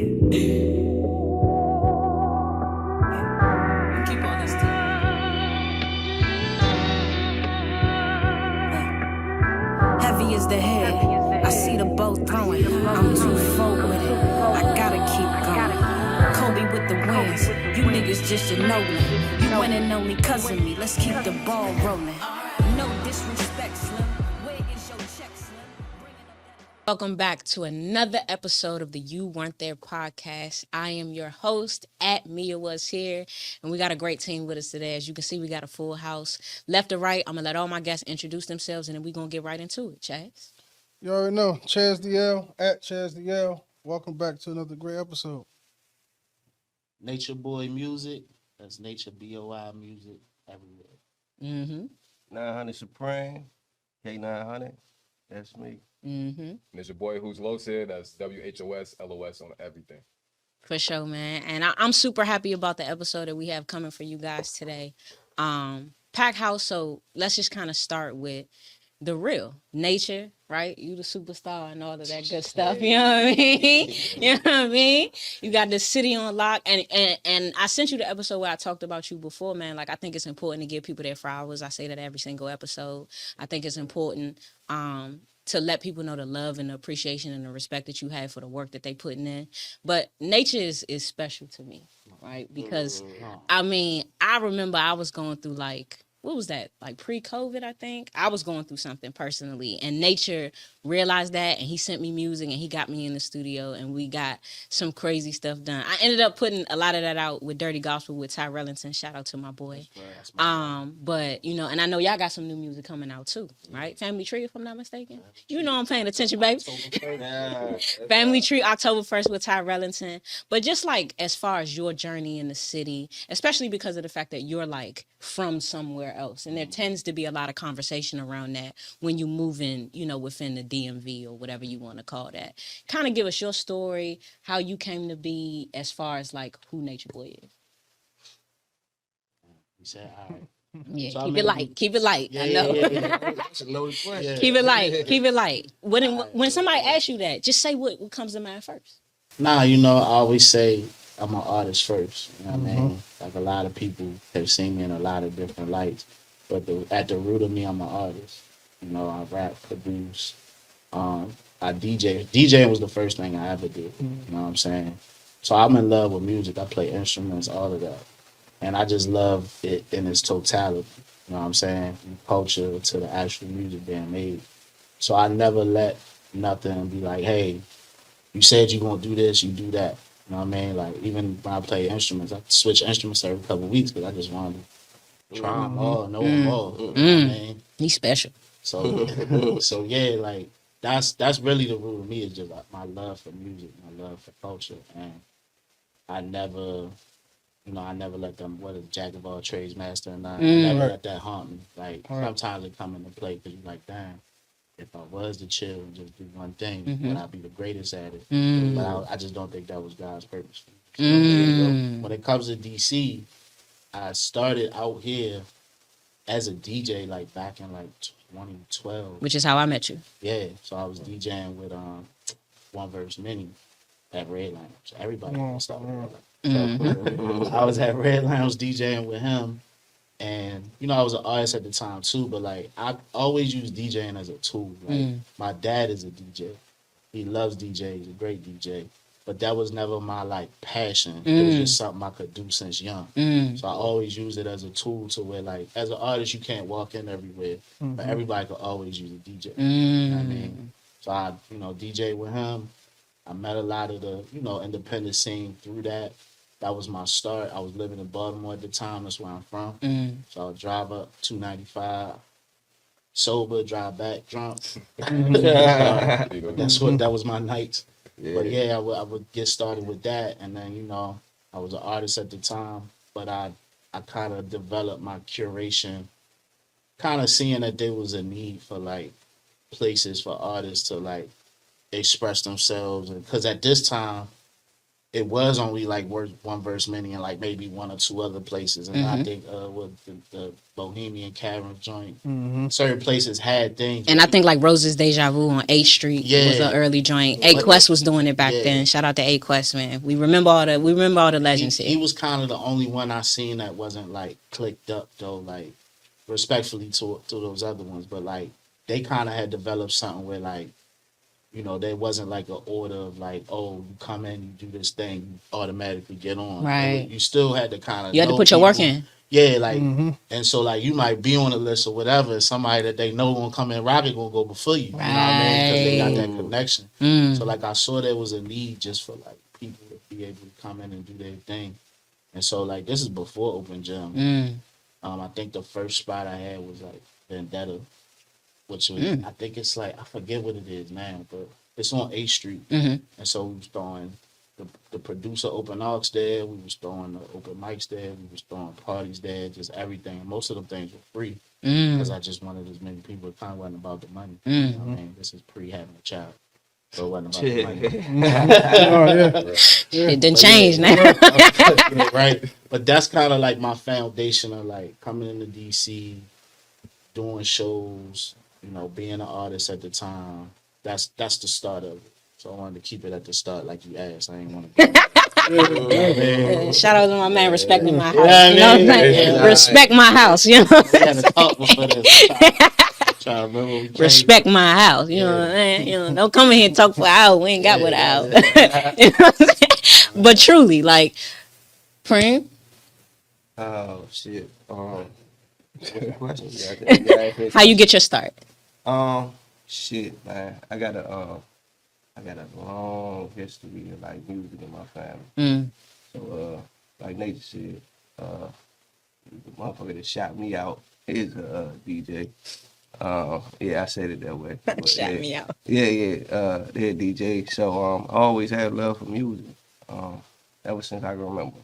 Keep all this heavy is the head. I see the boat throwing. I'm too full with it. I gotta keep going. Kobe with the wins. You niggas just a Nolan. You win and only cousin me. Let's keep the ball rolling. No disrespect, Slim. Where is your check, Slim? Welcome back to another episode of the You Weren't There podcast. I am your host, at Mia Was Here, and we got a great team with us today. As you can see, we got a full house. Left to right, I'm going to let all my guests introduce themselves, and then we're going to get right into it. Chaz? You already know, Chaz DL, at Chaz DL. Welcome back to another great episode. Nature Boy Music. That's Nature BOI Music everywhere. Mm-hmm. 900 Supreme, KAE-9 Hunnid. That's me. Mm-hmm. And it's your boy who's Los here. That's WHOS, LOS on everything. For sure, man. And I'm super happy about the episode that we have coming for you guys today. Pack house, so let's just kind of start with the real Nature, right? You the superstar and all of that good stuff. You know what I mean? You know what I mean? You got the city on lock, and I sent you the episode where I talked about you before, man. Like, I think it's important to give people their flowers. I say that every single episode. I think it's important to let people know the love and the appreciation and the respect that you have for the work that they putting in. But Nature is special to me, right? Because I mean, I remember I was going through what was that? Like pre-COVID, I think. I was going through something personally, and Nature realized that, and he sent me music, and he got me in the studio, and we got some crazy stuff done. I ended up putting a lot of that out with Dirty Gospel with Ty Relington. Shout out to my boy. But you know, and I know y'all got some new music coming out too, right? Family Tree, if I'm not mistaken. You know I'm paying attention, baby. Family Tree, October 1st with Ty Relington. But just like as far as your journey in the city, especially because of the fact that you're like from somewhere else, and there tends to be a lot of conversation around that when you move in, you know, within the DMV or whatever you want to call that. Kind of give us your story, how you came to be, as far as like who Nature Boy is. You said, all right. Yeah, So keep it light. Keep it light. Yeah, I know. That's a loaded question. Keep it light. Keep it light. When somebody asks you that, just say what comes to mind first. Nah, you know, I always say I'm an artist first. You know what I mean? Like, a lot of people have seen me in a lot of different lights. But at the root of me, I'm an artist. You know, I rap, produce, I DJ. DJing was the first thing I ever did. You know what I'm saying? So I'm in love with music. I play instruments, all of that. And I just love it in its totality. You know what I'm saying? From culture to the actual music being made. So I never let nothing be like, hey, you said you're going to do this, you do that. You know what I mean? Like, even when I play instruments, I switch instruments every couple of weeks because I just wanted to try them all, know them all. You know what I mean? He's special. So yeah, like, that's really the root of me, is just like my love for music, my love for culture. And I never let them, what is jack of all trades, master of none. I never let that haunt me. Like, sometimes it come into play because you're like, damn, if I was to chill and just do one thing, would I be the greatest at it? But I just don't think that was God's purpose. So, when it comes to DC, I started out here as a DJ, like, back in, like, 2012. Which is how I met you. Yeah, so I was DJing with One Verse Mini at Red Lounge. Everybody wants to start with Red Lounge. I was at Red Lounge DJing with him, and you know, I was an artist at the time too. But like, I always use DJing as a tool. Like, my dad is a DJ; he loves DJ. He's a great DJ. But that was never my like passion. It was just something I could do since young. So I always use it as a tool to where, like, as an artist, you can't walk in everywhere, but everybody could always use a DJ. You know what I mean? So I, you know, DJ with him. I met a lot of the, you know, independent scene through that. That was my start. I was living in Baltimore at the time. That's where I'm from. So I would drive up 295, sober, drive back drunk. That was my nights. Yeah. But yeah, I would get started with that, and then, you know, I was an artist at the time, but I kind of developed my curation, kind of seeing that there was a need for like places for artists to like express themselves, and because at this time, it was only like one verse many and like maybe one or two other places. And I think with the Bohemian Cavern joint, certain places had things. And I think like Rose's Deja Vu on 8th Street was an early joint. A Quest was doing it back then. Shout out to A Quest, man. We remember all the legends here. He was kind of the only one I seen that wasn't like clicked up though, like respectfully to those other ones, but like they kind of had developed something where like, you know, there wasn't like an order of like, oh, you come in, you do this thing, you automatically get on. Right. You still had to kind of. You had to put your work in. Yeah, like, and so like you might be on a list or whatever. Somebody that they know gonna come in rapping gonna go before you. Right. You know what I mean? Because they got that connection. So like I saw there was a need just for like people to be able to come in and do their thing. And so like this is before Open Gym. I think the first spot I had was like Vendetta, which was I think it's like I forget what it is now, but it's on 8th Street. And so we was throwing the producer open arcs there, we was throwing the open mics there, we was throwing parties there, just everything. And most of them things were free because I just wanted as many people. It kind of wasn't about the money. You know what I mean, this is pre having a child. So it wasn't about the money. It didn't change now. Yeah, right. But that's kind of like my foundation of like coming into DC, doing shows, you know, being an artist at the time. That's the start of it. So I wanted to keep it at the start, like you asked. I ain't want to. Shout out to my man respecting my house. You know what I'm saying? Respect my house. You know what I'm saying? We had a talk before this. Trying to remember when we Respect my house. You know what I'm saying? You know, don't come in here and talk for an hour. We ain't got what hour. You know what I'm saying? But truly, like, Preem. Oh shit. What's the question? How you get your start? Shit, man. I got a long history of like music in my family. So like Nature said, the motherfucker that shot me out is a DJ. Yeah, I said it that way. But, Shot me out. They're DJ. So I always had love for music. Ever since I can remember.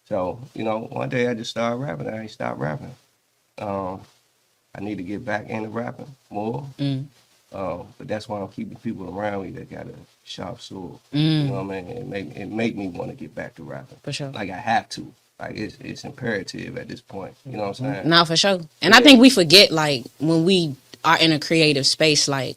So, you know, one day I just started rapping. I ain't stopped rapping. I need to get back into rapping more. But that's why I'm keeping people around me that got a sharp sword. You know what I mean? It make me want to get back to rapping. For sure. Like I have to. Like it's imperative at this point. You know what I'm saying? No, for sure. And I think we forget, like, when we are in a creative space, like,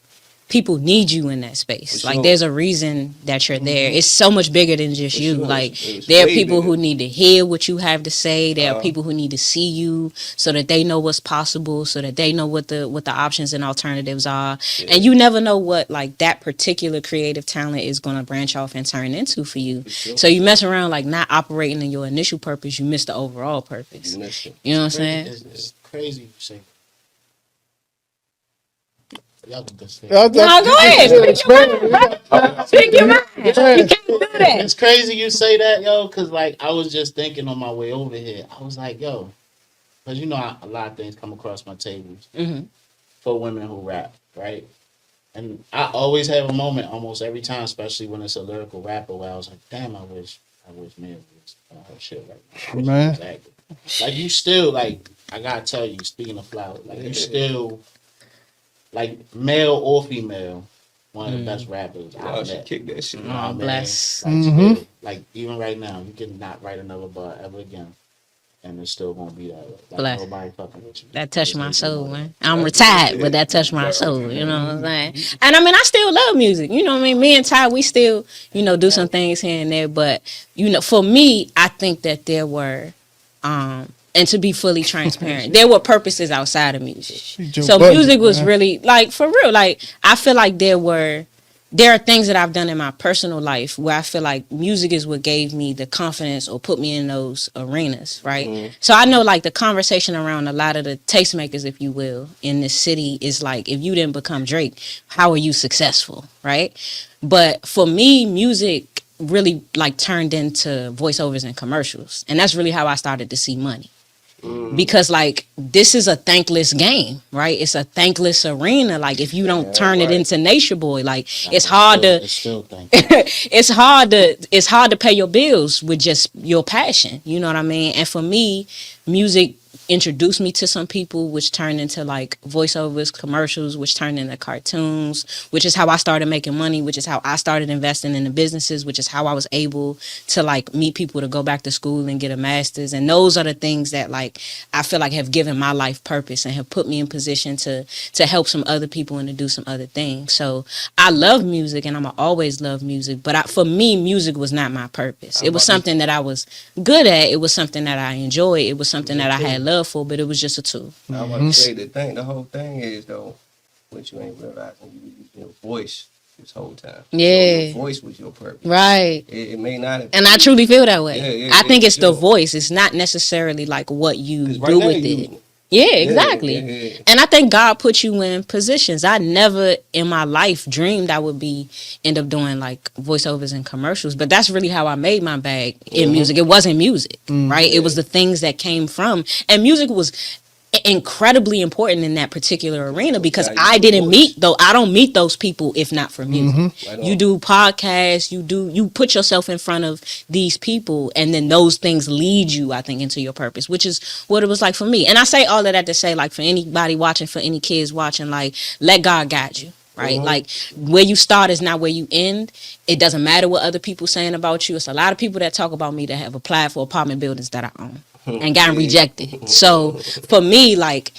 people need you in that space. For Like, sure. there's a reason that you're there. It's so much bigger than just For you. sure. Like, It's there are way people bigger. who need to hear what you have to say. There are people who need to see you so that they know what's possible, so that they know what the options and alternatives are. And you never know what, like, that particular creative talent is going to branch off and turn into for you. sure. So you mess around, like, not operating in your initial purpose, you miss the overall purpose. You missed it. You know what I'm saying? It's crazy you say. Y'all can just say. No, go ahead. Speak your mind, bro. Speak your mind. You can't do that. It's crazy you say that, yo, because like I was just thinking on my way over here. I was like, yo, because you know a lot of things come across my tables for women who rap, right? And I always have a moment almost every time, especially when it's a lyrical rapper, where I was like, damn, I wish Mia was on her shit right now. Man. Exactly. Like you still, like, I gotta tell you, speaking of flowers, like you still, like male or female, one of the best rappers Oh, I've she met. kicked that shit. You know what I mean? Bless. Like, still, like even right now, you can not write another bar ever again, and it's still gonna be that way. Like Bless. nobody fucking with you. That touched my Just soul, leave it man. I'm retired, but that touched my soul. You know what I'm saying? And I mean, I still love music. You know what I mean? Me and Ty, we still, you know, do some things here and there. But, you know, for me, I think that there were, and to be fully transparent, there were purposes outside of music. Joe So Budden, music was man. really, like, for real. Like, I feel like there are things that I've done in my personal life where I feel like music is what gave me the confidence or put me in those arenas, right? So I know, like, the conversation around a lot of the tastemakers, if you will, in this city is like, if you didn't become Drake, how are you successful, right? But for me, music really, like, turned into voiceovers and commercials. And that's really how I started to see money. Because, like, this is a thankless game, right? It's a thankless arena. Like, if you don't turn it into Nature Boy, like, it's hard to It's still thank it's hard to pay your bills with just your passion. You know what I mean? And for me, music introduced me to some people, which turned into like voiceovers, commercials, which turned into cartoons, which is how I started making money, which is how I started investing in the businesses, which is how I was able to like meet people to go back to school and get a master's. And those are the things that like I feel like have given my life purpose and have put me in position to help some other people and to do some other things. So I love music and I'm always love music, but for me, music was not my purpose. It was something that I was good at. It was something that I enjoyed. It was something that I had love for, but it was just a tool. I want to say the whole thing is though, what you ain't realizing, you use your voice this whole time. Yeah. So your voice was your purpose. Right. It may not have And I truly feel that way. Yeah, I think it's the sure. voice. It's not necessarily like what you 'Cause do now with you it. using it. Yeah, exactly. Yeah. And I think God put you in positions. I never in my life dreamed I would end up doing like voiceovers and commercials, but that's really how I made my bag in music. It wasn't music, right? It was the things that came from, and music was incredibly important in that particular arena because I don't meet those people if not for music. Right You on. do podcasts, you put yourself in front of these people, and then those things lead you, I think, into your purpose, which is what it was like for me. And I say all of that to say, like, for anybody watching, for any kids watching, like, let God guide you. Right, like where you start is not where you end. It doesn't matter what other people saying about you. It's a lot of people that talk about me that have applied for apartment buildings that I own and gotten rejected. So for me, like,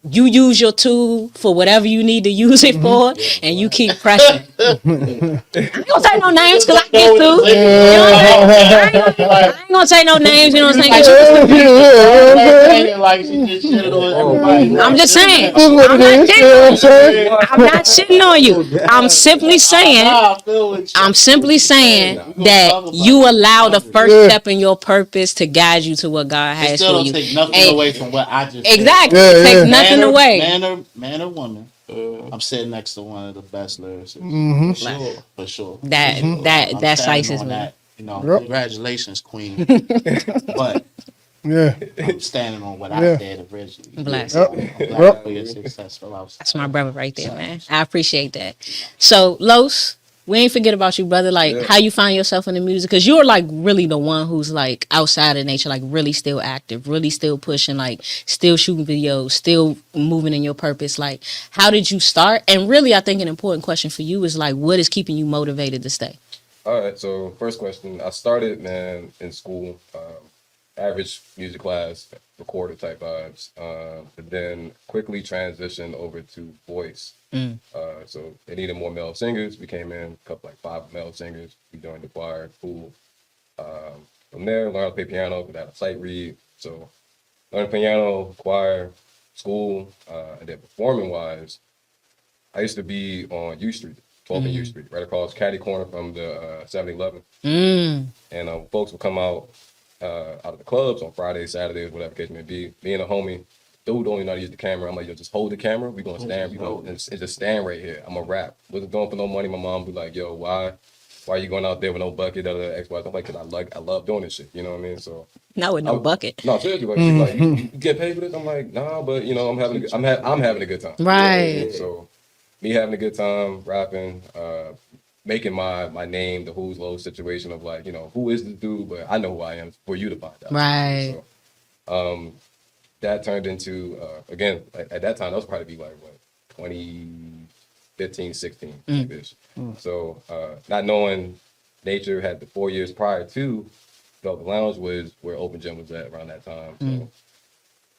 you use your tool for whatever you need to use it for, and you keep pressing. I ain't gonna say no names because I get to. You know what I'm saying? I ain't gonna say no names. You know what I'm saying? 'Cause Like she just shitted on everybody. I'm just saying. That's what I'm it not is. You know what I'm saying? I'm not shitting on you. I'm simply saying. Nah, I feel what you- I'm simply saying We gonna talk that about you it. allow the first Yeah. step in your purpose to guide you to what God It has still for don't you. take nothing And- away from what I just Exactly. Yeah, It takes yeah. nothing away. Man or woman. I'm sitting next to one of the best lyricists. For sure. I'm That's standing Isis, on man. that. You know, Yep. congratulations, Queen. But Yeah. I'm standing on what Yeah. I did originally. Bless. So I'm glad for your successful outside. That's my brother right there, man. I appreciate that. So, Los, we ain't forget about you, brother. Like, how you find yourself in the music? Because you're, like, really the one who's, like, outside of nature, like, really still active, really still pushing, like, still shooting videos, still moving in your purpose. Like, how did you start? And really, I think an important question for you is, like, what is keeping you motivated to stay? All right, so first question. I started, man, in school, average music class, recorder type vibes, but then quickly transitioned over to voice. So they needed more male singers. We came in, a couple, like 5 male singers. We joined the choir, cool. From there, learned how to play piano, because I had a sight read. So learned piano, choir, school, and then performing-wise, I used to be on U Street, 12th and U Street, right across Caddy Corner from the 7-Eleven. And folks would come out of the clubs on Fridays, Saturdays, whatever case may be. Me and a homie, dude don't even know how to use the camera. I'm like, yo, just hold the camera. We gonna stand, and just stand right here. I'm a rap. Wasn't going for no money. My mom be like, yo, why are you going out there with no bucket? X, Y. I'm like, cause I love doing this shit. You know what I mean? So Not with no bucket. no, seriously, like, she's like, you get paid for this? I'm like, nah, but you know, I'm having a good time. Right. So me having a good time, rapping, making my name the who's low situation of like, you know, who is this dude? But I know who I am for you to find out. Right. So that turned into again at that time that was probably like what 2015, 16 like this. So not knowing Nature had the 4 years prior to Velvet Lounge was where Open Gym was at around that time. So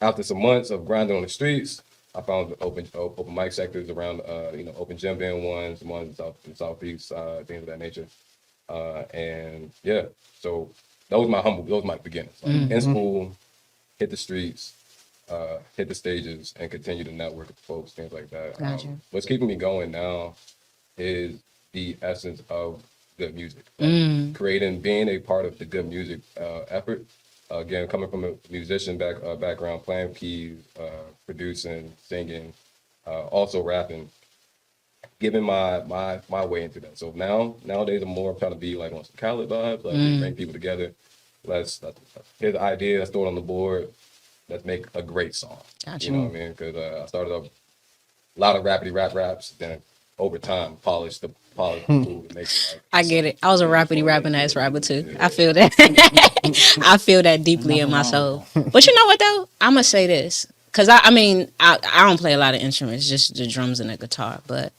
after some months of grinding on the streets, I found the open mic sectors around, Open Gym being one, some ones in Southeast, things of that nature. And yeah, so those were my beginnings. Like, in school, hit the streets, hit the stages, and continue to network with folks, things like that. Gotcha. What's keeping me going now is the essence of good music. Being a part of the good music effort. Again, coming from a musician background, playing keys, producing, singing, also rapping, giving my way into that. So nowadays I'm trying to be like on some Khaled vibes, like we bring people together. Let's here's the idea, let's throw it on the board, let's make a great song. Gotcha. You know what I mean? Because I started up a lot of raps, then over time polish the tool and make it like. I get it. I was a rapidy rapping ass rapper too. I feel that. I feel that deeply in my soul. But you know what though? I'm gonna say this because I mean I don't play a lot of instruments, just the drums and the guitar. But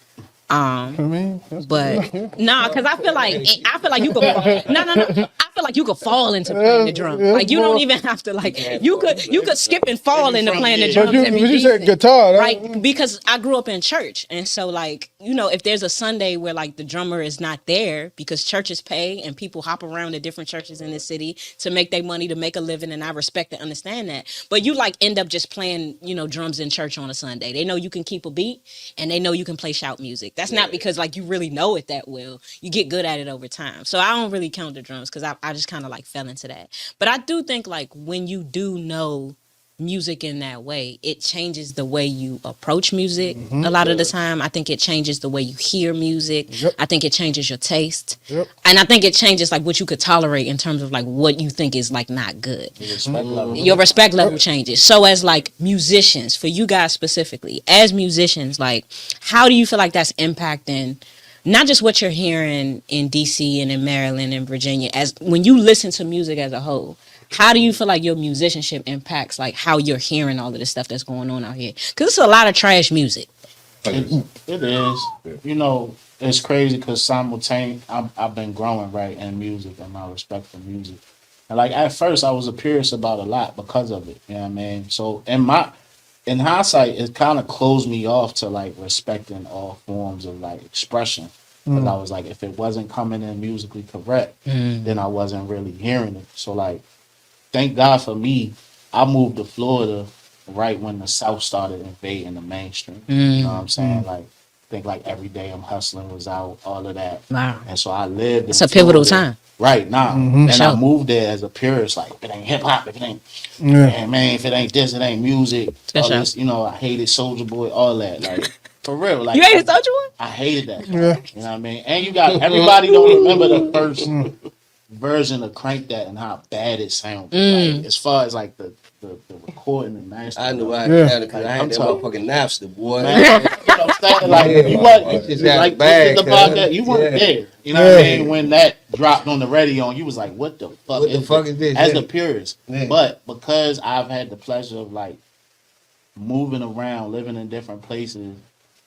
I mean, that's But nah, because I feel like you could no. I feel like you could fall into playing the drums. Like you don't even have to like you could skip and fall into playing the drums. but and be you said decent. guitar, Right? Because I grew up in church, and so like if there's a Sunday where like the drummer is not there because churches pay and people hop around to different churches in the city to make their money to make a living, and I respect and understand that. But you like end up just playing drums in church on a Sunday. They know you can keep a beat, and they know you can play shout music. That's not because like you really know it that well. You get good at it over time. So I don't really count the drums because I just kind of like fell into that. But I do think like when you do know music in that way, it changes the way you approach music a lot of the time. I think it changes the way you hear music. Yep. I think it changes your taste. Yep. And I think it changes like what you could tolerate in terms of like what you think is like not good. Your respect level changes. So as like musicians, for you guys specifically, as musicians, like how do you feel like that's impacting not just what you're hearing in DC and in Maryland and Virginia, as when you listen to music as a whole? How do you feel like your musicianship impacts like how you're hearing all of the stuff that's going on out here? Because it's a lot of trash music. It is. It's crazy because simultaneously, I've been growing right in music and my respect for music. And like at first, I was a purist about a lot because of it. You know what I mean? So in hindsight, it kind of closed me off to like respecting all forms of like expression. Because I was like, if it wasn't coming in musically correct, then I wasn't really hearing it. So like, thank God for me, I moved to Florida right when the South started invading the mainstream. You know what I'm saying? Like, I think like Every Day I'm Hustling was out, all of that. Wow. And so I lived in It's a pivotal time. Right now. And I Sure. moved there as a purist, like, if it ain't hip hop, if it ain't, Yeah. man, if it ain't this, it ain't music. All sure. this, I hated Soulja Boy, all that. Like, for real. Like, You hated Soulja Boy? I hated that. Yeah. You know what I mean? And you got, everybody don't remember the first version of Crank That and how bad it sounded. Like, as far as like the recording and mastering. I knew I Yeah. had it because I I'm had that talking- motherfucking Napster, boy. Man, you know what I'm saying? Like, Yeah, you man. wasn't, It's like, that bad, thinking about cuz. that, you weren't Yeah. there. You know what I Yeah. mean? When that dropped on the radio, and you was like, what the fuck What the fuck is this? As Yeah. the purist. Yeah. But because I've had the pleasure of, like, moving around, living in different places,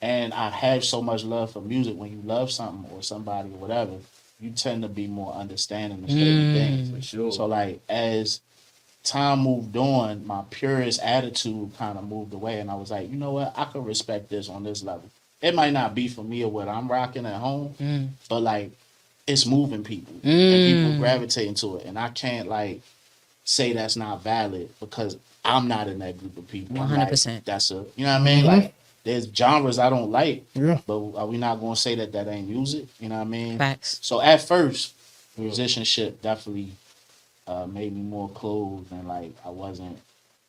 and I have so much love for music, when you love something or somebody or whatever, you tend to be more understanding of certain things. For sure. So, like, as time moved on, my purist attitude kind of moved away, and I was like, you know what? I could respect this on this level. It might not be for me or what I'm rocking at home, but like it's moving people and people gravitating to it, and I can't like say that's not valid because I'm not in that group of people. I'm like, 100%. that's a, you know what I mean? Like there's genres I don't like, Yeah. but are we not gonna say that ain't music? You know what I mean? Facts. So at first, musicianship definitely made me more closed and like I wasn't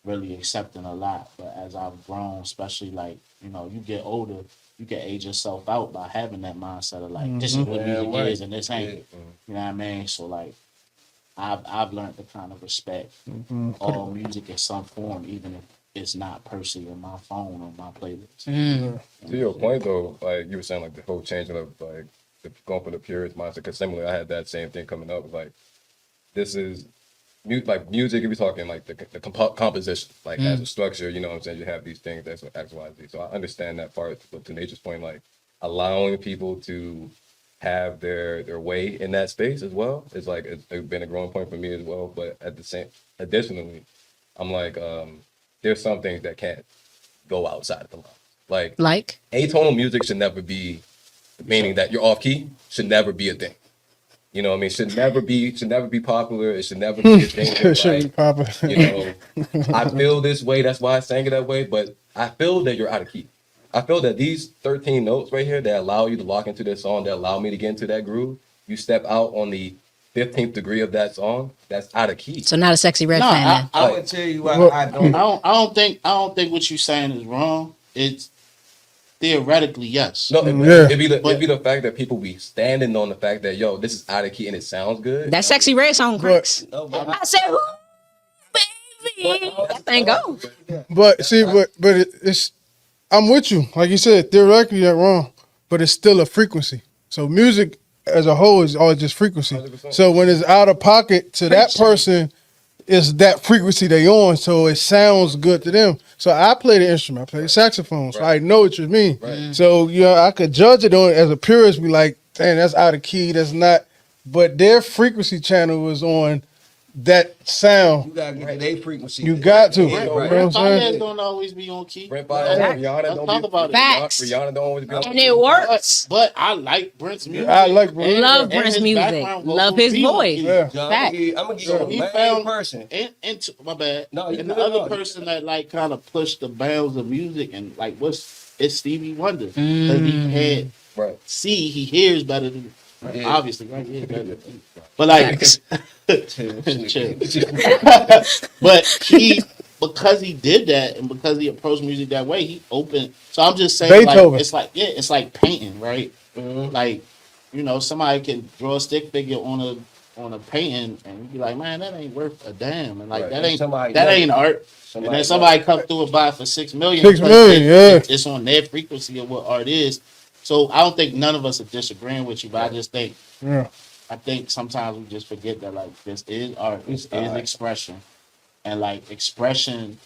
really accepting a lot. But as I've grown, especially like, you get older, you can age yourself out by having that mindset of like, this is what Yeah, music right. is and this ain't. You know what I mean? So like I've learned to kind of respect all music in some form, even if it's not per se in my phone or my playlist. To your point though, like you were saying, like the whole changing of like going from the purist mindset. Because similarly, I had that same thing coming up. Like this is like music. If you're talking like the composition, like as a structure, you know what I'm saying. You have these things that's X, Y, Z. So I understand that part. But to Nature's point, like allowing people to have their way in that space as well is like it's been a growing point for me as well. But at the same, additionally, I'm like there's some things that can't go outside of the line. Like atonal music should never be, meaning that you're off key, should never be a thing. You know what I mean? Should never be popular. It should never be a thing. It should be popular. I feel this way. That's why I sang it that way. But I feel that you're out of key. I feel that these 13 notes right here that allow you to lock into this song, that allow me to get into that groove, you step out on the 15th degree of that song, that's out of key. So not a sexy red No, fan. Then. I would tell you why Look, I don't. I don't think what you're saying is wrong. It's theoretically yes. No, Yeah. it'd be the fact that people be standing on the fact that yo, this is out of key and it sounds good. That sexy red song cracks. No, but I said, ooh, baby. That thing go. But see, but it's I'm with you. Like you said, theoretically you're wrong. but it's still a frequency. So music as a whole is always just frequency. 100%. So when it's out of pocket to that person, it's that frequency they on, so it sounds good to them. So I play the instrument, I play the saxophone, so I know what you mean. Right. So I could judge it on as a purist, be like, dang, that's out of key, that's not. But their frequency channel was on that sound. You gotta get their frequency. You got to. Yeah, You know right. what I'm saying? Finance don't always be on key. Brent Let's Fayez, Rihanna talk don't be about it. Facts. Rihanna don't always be on And key. it works. But I like Brent's music. I like Brent. And- Love and Brent's his music. background Love vocals his be on voice. key. Yeah. So I'm Fact. gonna give So you he a main found- person. And my bad. No, you and the good, other no. person that like kind of pushed the bounds of music and like it's Stevie Wonder because he had Right. he hears better than Yeah. obviously right. He hears better than, but like chill. But he because he did that and because he approached music that way, he opened. So I'm just saying, Beethoven. like it's like painting, right? Mhm. Like somebody can draw a stick figure on a painting and you be like, man, that ain't worth a damn, and like Right. that ain't Somebody that knows. ain't art. And then somebody come through and buy it for 6 million. 6 because million, yeah. it's on their frequency of what art is. So I don't think none of us are disagreeing with you, but I just think Yeah. I think sometimes we just forget that like this is art, this is art. expression, and like expression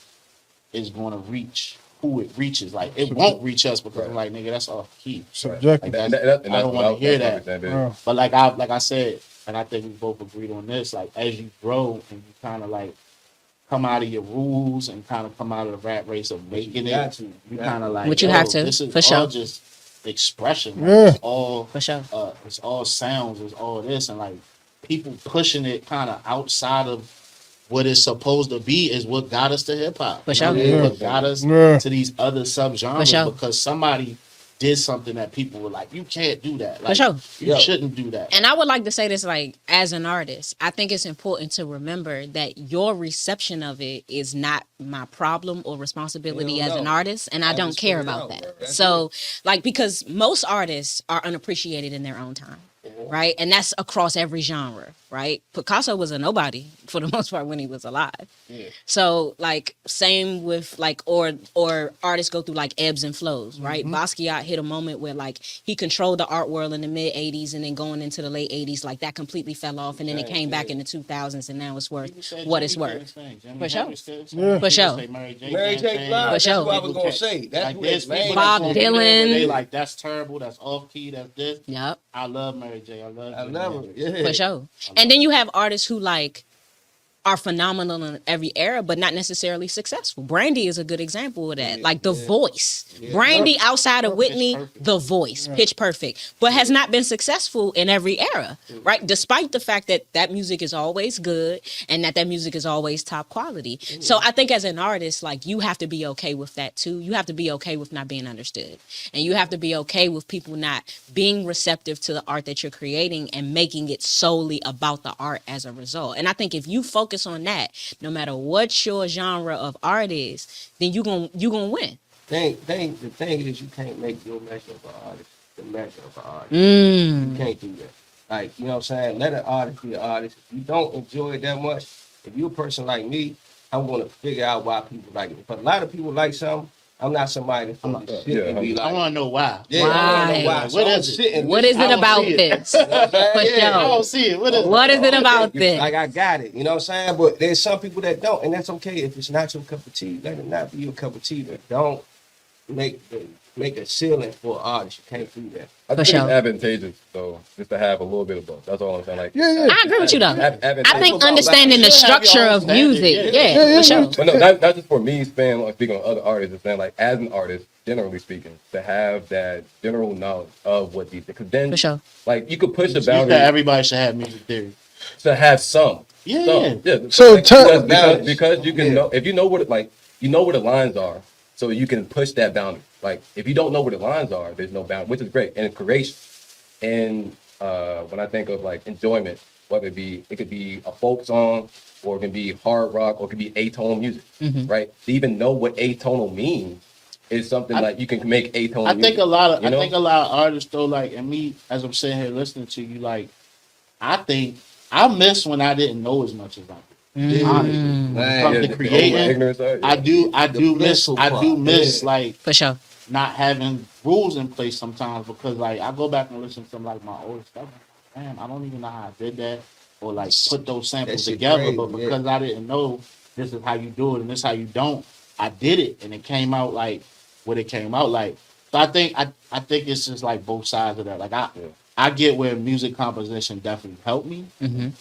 is going to reach who it reaches. Like it won't reach us because I'm like, nigga, that's off key. Subjective. Like, And I don't want to hear that. Yeah. But like I said, and I think we both agreed on this. Like as you grow and you kind of like come out of your rules and kind of come out of the rat race of making You got it, to. you kind of like Which you yo, have to, This is for all sure. just expression. Like, Yeah. It's all For sure. it's all sounds, it's all this, and like people pushing it kind of outside of what it's supposed to be is what got us to hip hop. For sure. Yeah. What got us Yeah. to these other subgenres For sure. because somebody did something that people were like, you can't do that. Like, sure. You shouldn't do that. And I would like to say this, like, as an artist, I think it's important to remember that your reception of it is not my problem or responsibility Hell as an no. artist, and I don't just care put it about out, that. bro. That's So, like, because most artists are unappreciated in their own time. Right, and that's across every genre. Right, Picasso was a nobody for the most part when he was alive. So, like, same with like, or artists go through like ebbs and flows. Right, Basquiat hit a moment where like he controlled the art world in the mid '80s, and then going into the late '80s, like that completely fell off, and then it came back in the 2000s, and now it's worth People say what Jimmy it's did worth. his thing. Jimi For sure. Hendrix did his thing. Yeah. For People sure. say Mary J. Mary did J. his thing. Blige, For that's sure. what I was People gonna can't- say. That's like what there's his people main. that Bob gonna get in where Dylan. They like that's terrible. That's off key. That's this. Yep. I love Mary J. I love. I Jimi love Hendrix. it. Yeah. For sure. And then you have artists who like are phenomenal in every era, but not necessarily successful. Brandy is a good example of that. Like The Voice. Brandy outside of Whitney, Perfect. The Voice, Pitch Perfect, but has not been successful in every era, right? Despite the fact that that music is always good and that music is always top quality. So I think as an artist, like you have to be okay with that too. You have to be okay with not being understood. And you have to be okay with people not being receptive to the art that you're creating and making it solely about the art as a result. And I think if you focus on that, no matter what your genre of art is, then you gonna win. The thing is, you can't make your measure of an artist the measure of an artist. Mm. You can't do that. Like, you know what I'm saying? Let an artist be an artist. If you don't enjoy it that much, if you're a person like me, I'm going to figure out why people like it. But a lot of people like something. I'm not somebody that's going to sit and be I like, want to know why. yeah, I wanna Why? know why. So What I'm is it? sitting What is I it don't about see it. this? You know what I'm saying? For Yeah. sure. I don't see it. What is it? What is it about this? Like, I got it. You know what I'm saying? But there's some people that don't, and that's okay. If it's not your cup of tea, let it not be your cup of tea. But don't make a ceiling for an artist. You can't do that. I For think sure. it's advantageous though, just to have a little bit of both. That's all I'm saying. Like, Yeah. I agree with you though. advantageous. I think understanding the You should have your structure own of standard, music, yeah. yeah, for sure. But no, not just for me speaking on other artists, it's saying like as an artist, generally speaking, to have that general knowledge of what these because then For sure. like you could push the You said boundary everybody should have music theory. to have some. Yeah. Some. Yeah. So Like, tell- because you can Yeah. know if you know what it like you know where the lines are, so you can push that boundary. Like if you don't know where the lines are, there's no boundary, which is great. And creation. And when I think of like enjoyment, whether it could be a folk song or it can be hard rock or it could be atonal music, right? To even know what atonal means is something like you can make atonal I music. think a lot of you know? I think a lot of artists though, like, and me as I'm sitting here listening to you, like, I think I miss when I didn't know as much as I do. Honestly, Man, from Yeah, the the creating, ignorance side, yeah. I do miss mental part, like For sure. not having rules in place sometimes because like I go back and listen to like my old stuff. Damn, I don't even know how I did that or like put those samples shit together. crazy, But because I didn't know this is how you do it and this is how you don't, I did it and it came out like what it came out like. So I think it's just like both sides of that. Like I get where music composition definitely helped me.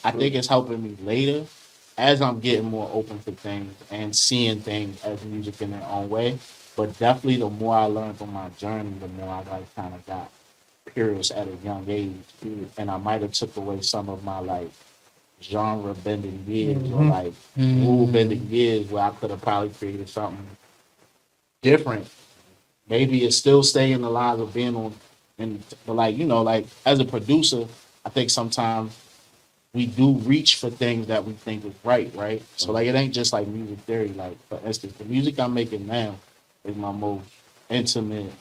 I think it's helping me later as I'm getting more open to things and seeing things as music in their own way. But definitely the more I learned from my journey, the more I like kind of got curious at a young age. And I might have took away some of my like genre bending years or like rule bending years where I could have probably created something different. Maybe it's still staying in the lines of being on and but like, you know, like as a producer, I think sometimes we do reach for things that we think is right? So like it ain't just like music theory. Like for instance, the music I'm making now is my most intimate,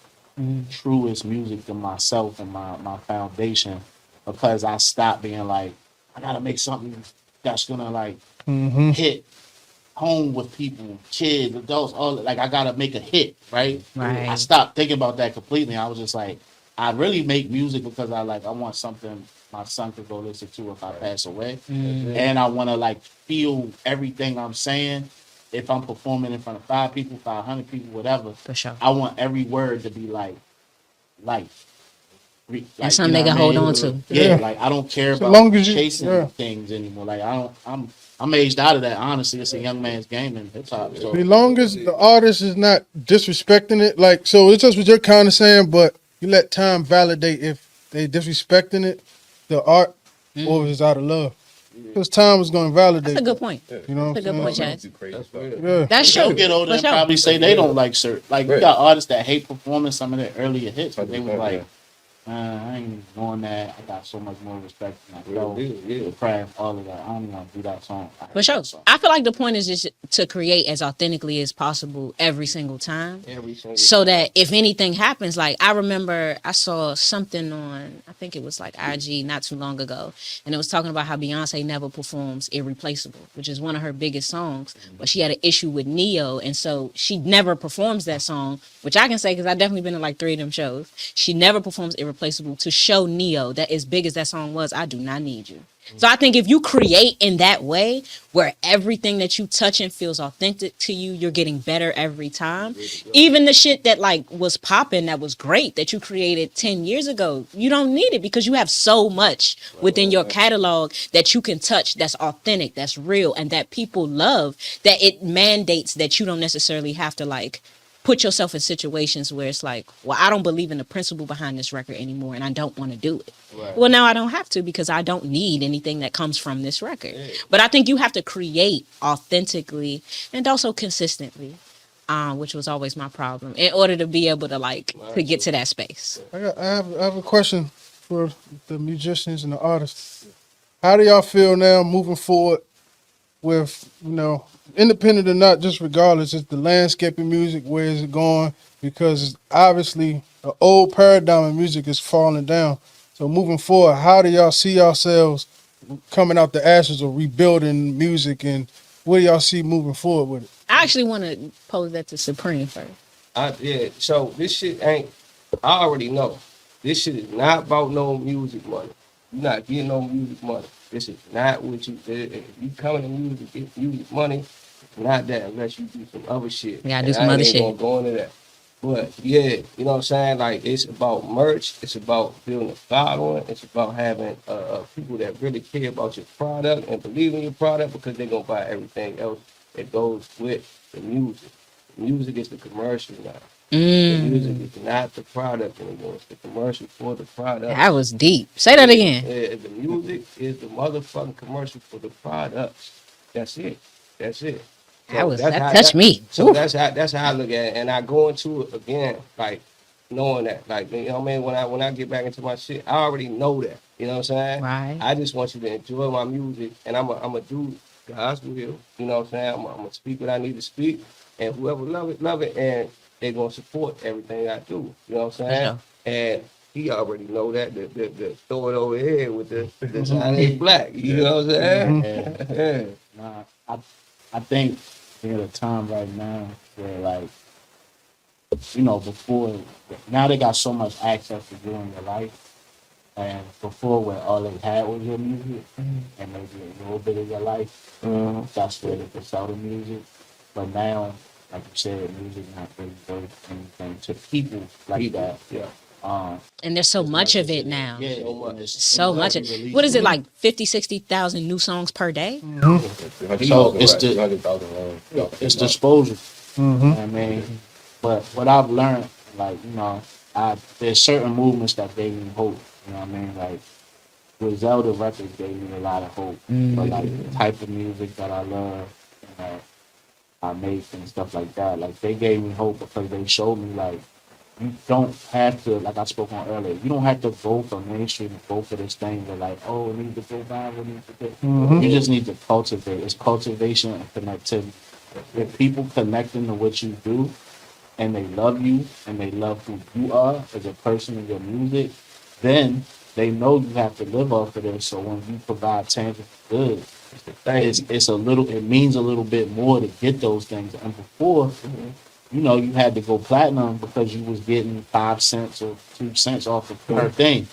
truest music to myself and my foundation because I stopped being like, I gotta make something that's gonna like hit home with people, kids, adults, all like I gotta make a hit, right? Right. I stopped thinking about that completely. I was just like, I really make music because I want something my son could go listen to if I pass away. And I wanna like feel everything I'm saying. If I'm performing in front of 5 people, 500 people, whatever, For sure. I want every word to be like life. And something they can hold on to. Yeah, like I don't care So about long as you- chasing things anymore. Like I'm aged out of that. Honestly, it's a young man's game in hip hop. So As long as the artist is not disrespecting it, like, so it's just what you're kind of saying, but you let time validate if they disrespecting it, the art, or if it's out of love. Because time is going to validate. That's a good point. You know That's a good point, Chad. Do crazy stuff. Yeah. That's they'll true. get older For and sure. probably say they don't like certain. Like you Right. got artists that hate performing some of their earlier hits, but they was 100%, like, I ain't even doing that. I got so much more respect for myself, Yeah. the craft, all of that. I don't even want to do that song. I hate For sure. that song. I feel like the point is just to create as authentically as possible every single time. Every single So that if anything happens, like I remember I saw something on, I think it was like IG not too long ago, and it was talking about how Beyonce never performs Irreplaceable, which is one of her biggest songs, but she had an issue with Neo, and so she never performs that song, which I can say because I've definitely been to like 3 of them shows. She never performs Irreplaceable to show Neo that as big as that song was, I do not need you. So I think if you create in that way where everything that you touch and feels authentic to you, you're getting better every time. Even the shit that like was popping that was great that you created 10 years ago, you don't need it because you have so much within your catalog that you can touch that's authentic, that's real, and that people love, that it mandates that you don't necessarily have to like put yourself in situations where it's like, well, I don't believe in the principle behind this record anymore and I don't want to do it. Well, now I don't have to because I don't need anything that comes from this record. But I think you have to create authentically and also consistently, which was always my problem, in order to be able to like to get to that space. I have a question for the musicians and the artists. How do y'all feel now moving forward with, you know, independent or not, just regardless, it's the landscape of music, where is it going? Because obviously the old paradigm of music is falling down. So moving forward, how do y'all see yourselves coming out the ashes or rebuilding music, and what do y'all see moving forward with it? I actually want to pose that to Supreme first. Yeah, so this shit ain't, I already know. This shit is not about no music money. You're not getting no music money. This is not what you, if you coming to music, get music money, it's not that unless you do some other shit. You gotta do And some I other ain't shit. gonna go into that. But yeah, you know what I'm saying? Like, it's about merch. It's about building a following. It's about having people that really care about your product and believe in your product because they're gonna buy everything else that goes with the music. The music is the commercial now. The music is not the product anymore. It's the commercial for the product. That was deep. Say that again. Yeah, the music is the motherfucking commercial for the products. That's it. That's it. That touched me. So Oof. that's how I look at it. And I go into it again, like knowing that. Like, you know what I mean? When I get back into my shit, I already know that. You know what I'm saying? Right. I just want you to enjoy my music, and I'm a do God's will. You know what I'm saying? I'm gonna speak what I need to speak, and whoever love it, and they're gonna support everything I do. You know what I'm saying? sure. And he already know that. The throw it over here with the sign ain't black. You know what I'm saying? Yeah. Nah, I think we're at a time right now where like you know, before, now they got so much access to you in your life. And before, where all they had was your music and maybe a little bit of your life, that's where they could sell the music. But now, like you said, music not really worth anything to people like that. Yeah. And there's so As much of as it now. Yeah, So much. and it's So much. released. What is it, like 50, 60,000 new songs per day? So it's the 300,000 it's disposal. Mm-hmm. You know what I mean, but what I've learned, like there's certain movements that gave me hope. You know what I mean, like Griselda Records gave me a lot of hope. But like the type of music that I love and that I make and stuff like that, like they gave me hope because they showed me like you don't have to, like I spoke on earlier, you don't have to go for mainstream and go for this thing that like, oh, it needs to go viral, it needs to get. You just need to cultivate. It's cultivation and connectivity. If people connecting to what you do and they love you and they love who you are as a person in your music, then they know you have to live off of this. So when you provide tangible goods, it's a little, it means a little bit more to get those things. And before, you know, you had to go platinum because you was getting 5 cents or 2 cents off of per thing.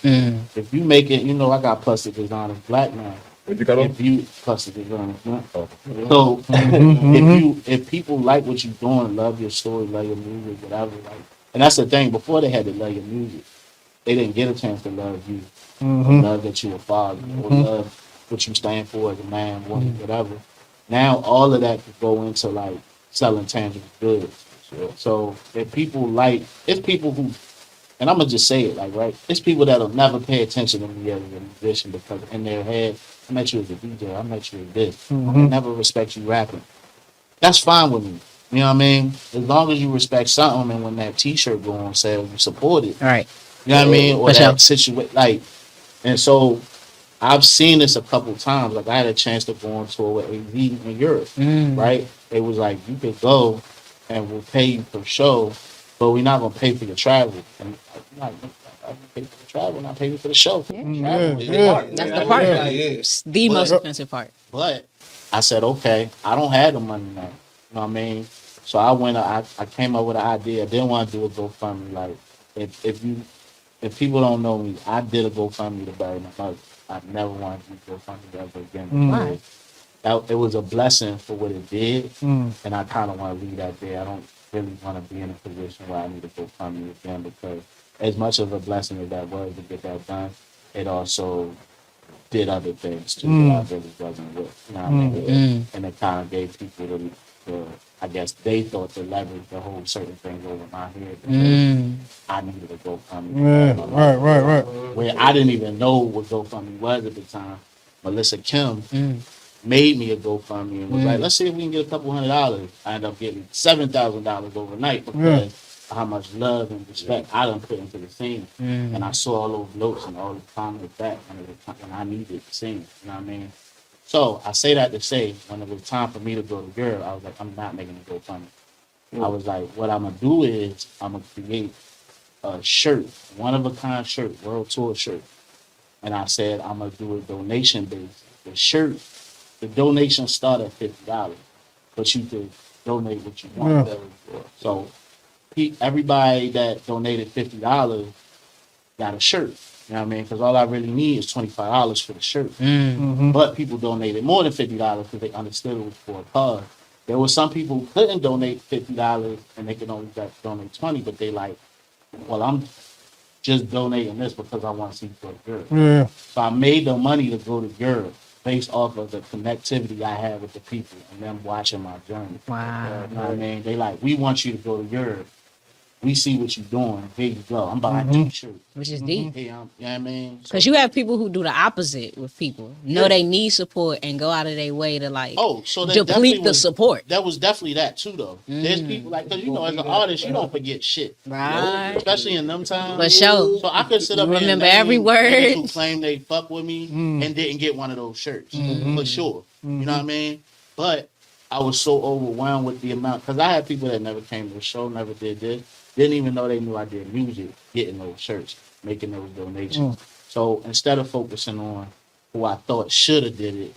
If you make it, you know, I got plastic designers black now. Where'd you cut off? If you plastic designers, Oh. so if people like what you're doing, love your story, love your music, whatever, like, and that's the thing. Before they had to love your music, they didn't get a chance to love you, or love that you a father, or love what you stand for as a man, woman, whatever. Now all of that could go into like selling tangible goods. So if people like, it's people who, and I'm gonna just say it like right, it's people that'll never pay attention to me as a musician because in their head, I met you as a DJ, I met you as this. I never respect you rapping. That's fine with me. You know what I mean? As long as you respect something, and when that T-shirt go on sale, you support it. All right. You know what I mean? Or For sure. that situation, like, and so I've seen this a couple times. Like I had a chance to go on tour with AZ in Europe, right? It was like you could go, and we'll pay you per show, but we're not gonna pay for your travel. And I'm like, I can pay for the travel, and I pay you for the show. Travel is the part. That's the part. It's the most expensive part. But I said, okay, I don't have the money now. You know what I mean? So I went, I came up with an idea. I didn't want to do a GoFundMe. Like, if people don't know me, I did a GoFundMe to bury my mother. I never wanted to do GoFundMe ever again. Why? It was a blessing for what it did, and I kind of want to leave that there. I don't really want to be in a position where I need to GoFundMe again because as much of a blessing as that was to get that done, it also did other things too that I really wasn't with. You know what I mean? And it kind of gave people the, I guess they thought the leverage to hold certain things over my head because I needed a GoFundMe. Yeah, right. Where I didn't even know what GoFundMe was at the time. Melissa Kim made me a GoFundMe and was like, let's see if we can get a couple $100. I ended up getting $7,000 overnight because of how much love and respect I done put into the scene. And I saw all those notes and all the comments back when I needed to sing. You know what I mean? So I say that to say, when it was time for me to go to Europe, I was like, I'm not making a GoFundMe. I was like, what I'm gonna do is I'm gonna create a shirt, one of a kind shirt, world tour shirt. And I said I'm gonna do a donation based. The shirt, the donation start at $50, but you could donate what you want. So everybody that donated $50 got a shirt. You know what I mean? Because all I really need is $25 for the shirt. But people donated more than $50 because they understood it was for a cause. There were some people who couldn't donate $50 and they could only donate $20, but they like, well, I'm just donating this because I want to see you go to Europe. Yeah. So I made the money to go to Europe based off of the connectivity I had with the people and them watching my journey. Wow. You know what I mean? They like, we want you to go to Europe. We see what you're doing. Here you go. I'm buying T-shirts. Which is deep. Hey, you know what I mean? So, Because you have people who do the opposite with people. Know they need support and go out of their way to like so that deplete definitely the was- support. That was definitely that too, though. There's people like, because you know, as an artist, you don't forget shit. Right. Especially in them times. For sure. So I could sit up You here and remember name every word. niggas who claim they fuck with me and didn't get one of those shirts for sure. You know what I mean? But I was so overwhelmed with the amount because I had people that never came to the show, never did this, didn't even know they knew I did music, getting those shirts, making those donations. So instead of focusing on who I thought should have did it,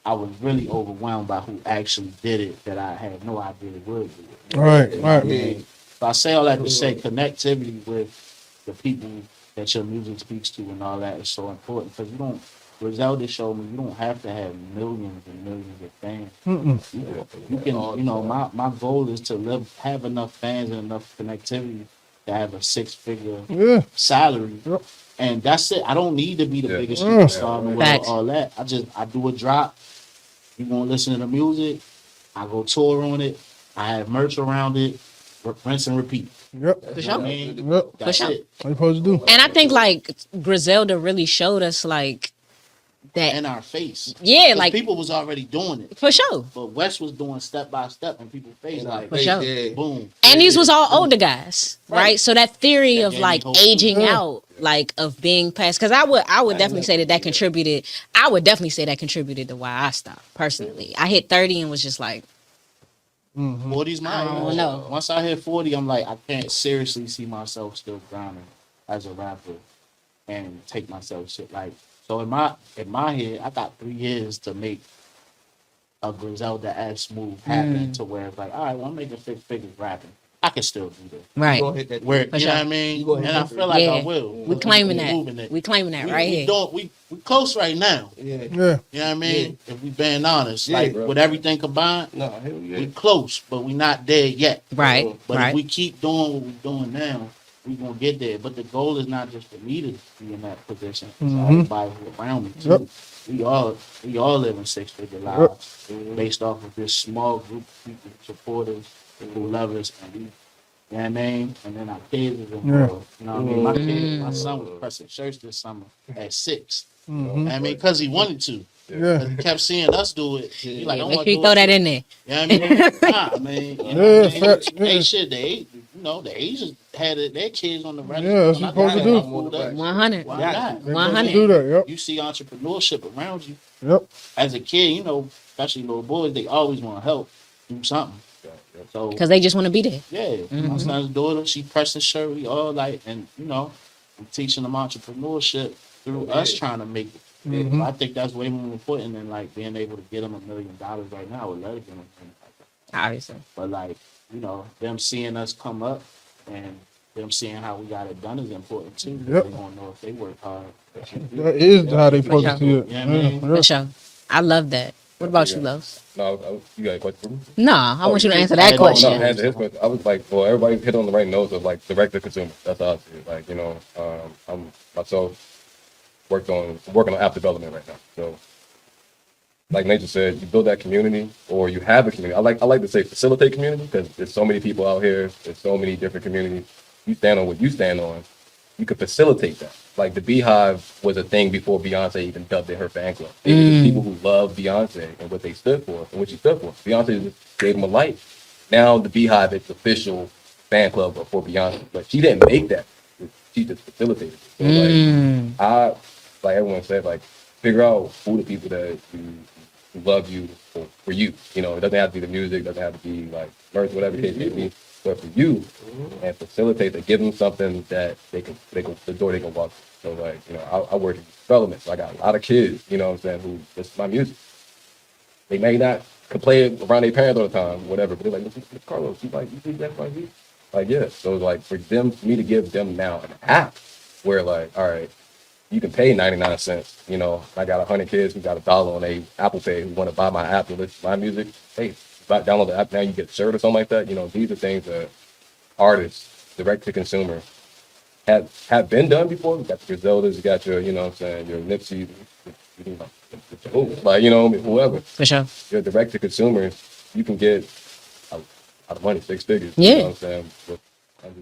I was really overwhelmed by who actually did it that I had no idea would do it. Right. You know what I mean? So I say all that to say connectivity with the people that your music speaks to and all that is so important because you don't. Griselda showed me you don't have to have millions and millions of fans. You can, you know, my goal is to have enough fans and enough connectivity to have a 6-figure Yeah. salary. Yep. And that's it. I don't need to be the Yeah. biggest superstar in the world, Facts. all that. I do a drop. You want to listen to the music? I go tour on it. I have merch around it. Rinse and repeat. Yep. For You know sure. what I mean? Yep. That's sure. it. What you supposed to do? And I think like Griselda really showed us like that. In our face. Yeah, 'Cause like people was already doing it. for sure. But West was doing step by step and people face like For sure. Yeah. boom. And these was all older guys, right? Right. So that theory That of gave like me hope, too. aging Yeah. out, like of being past, because I would definitely say that contributed. I would definitely say that contributed to why I stopped personally. I hit 30 and was just like, 40's my I don't age. know. Once I hit 40, I'm like, I can't seriously see myself still grinding as a rapper and take myself shit like. So in my head, I got 3 years to make a Griselda-esque move happen to where it's like, all right, well, I'm making 6 figures rapping. I can still do this. right, You gonna hit that Where, For you know sure. what I mean? You gonna hit And I that feel like Yeah. I will. we claiming We that. moving it. We claiming that We- right we here. don't- we close right now. Yeah. Yeah. You know what I mean? If we being honest, Yeah, like bro. with everything combined, No, hell yeah. we close, but we not there yet. Right, But right. if we keep doing what we're doing now, we gonna get there. But the goal is not just for me to be in that position. It's everybody who around me too. Yep. We all live in 6-figure lives based off of this small group of people, supporters, who love us, and we. You know what I mean? And then our kids is involved. You know what I mean? My son was pressing shirts this summer at 6. You know what I mean? Because he wanted to. Yeah. He kept seeing us do it. He like, I Make want sure to you throw that in there. you know what I mean? Nah, I mean, you know Yeah, what I mean? facts, yeah. Hey, shit, the Asians had their kids on the register. Yeah, that's When what I you're got supposed to food up, 100. Why not? They 100. supposed to do that. Yep. You see entrepreneurship around you. Yep. As a kid, you know, especially little boys, they always want to help do something. So, Because they just want to be there. yeah, my son's daughter, she pressed the shirt. We all like, and, you know, I'm teaching them entrepreneurship through us trying to make it. So I think that's way more important than, like, being able to get them $1 million right now with letters and things like that. Obviously. But like, you know, them seeing us come up and them seeing how we got it done is important too. Yep. They gonna know if they work hard. That is how they supposed to see it. Yeah, I mean, For sure. I love that. What about you, Los? No, you got a question for me? No, I want you to answer I that don't No, question. answer his question. I was like, well, everybody hit on the right notes of like direct to consumer. That's how I see it. Like, you know, I'm myself working on app development right now. So, like Nature said, you build that community, or you have a community. I like to say facilitate community because there's so many people out here. There's so many different communities. You stand on what you stand on. You could facilitate that. Like the Beehive was a thing before Beyonce even dubbed it her fan club. They were the people who loved Beyonce and what they stood for and what she stood for. Beyonce just gave them a light. Now the Beehive is the official fan club for Beyonce, but she didn't make that. She just facilitated it. So like like everyone said, like figure out who the people that who love you for you. You know, it doesn't have to be the music, it doesn't have to be like merch, whatever the case may be. But for you, and facilitate to give them something that they can the door they can walk through. So like, you know, I work in development, so I got a lot of kids, you know what I'm saying, who listen to my music. They may not could play it around their parents all the time, whatever, but they're like, listen to Carlos, you like, you think that's my music? Like, yeah. So like for me to give them now an app where like, all right, you can pay 99 cents. You know, I got 100 kids who got $1 on a Apple Pay who want to buy my app and listen to my music. Hey, download the app now, you get a shirt or something like that. You know, these are things that artists, direct to consumer, have been done before. You got the Griseldas, you got your, you know what I'm saying, your Nipsey, like, you know, whoever. For sure. Your direct to consumers, you can get a lot of money, 6 figures. Yeah. You know what I'm saying? With,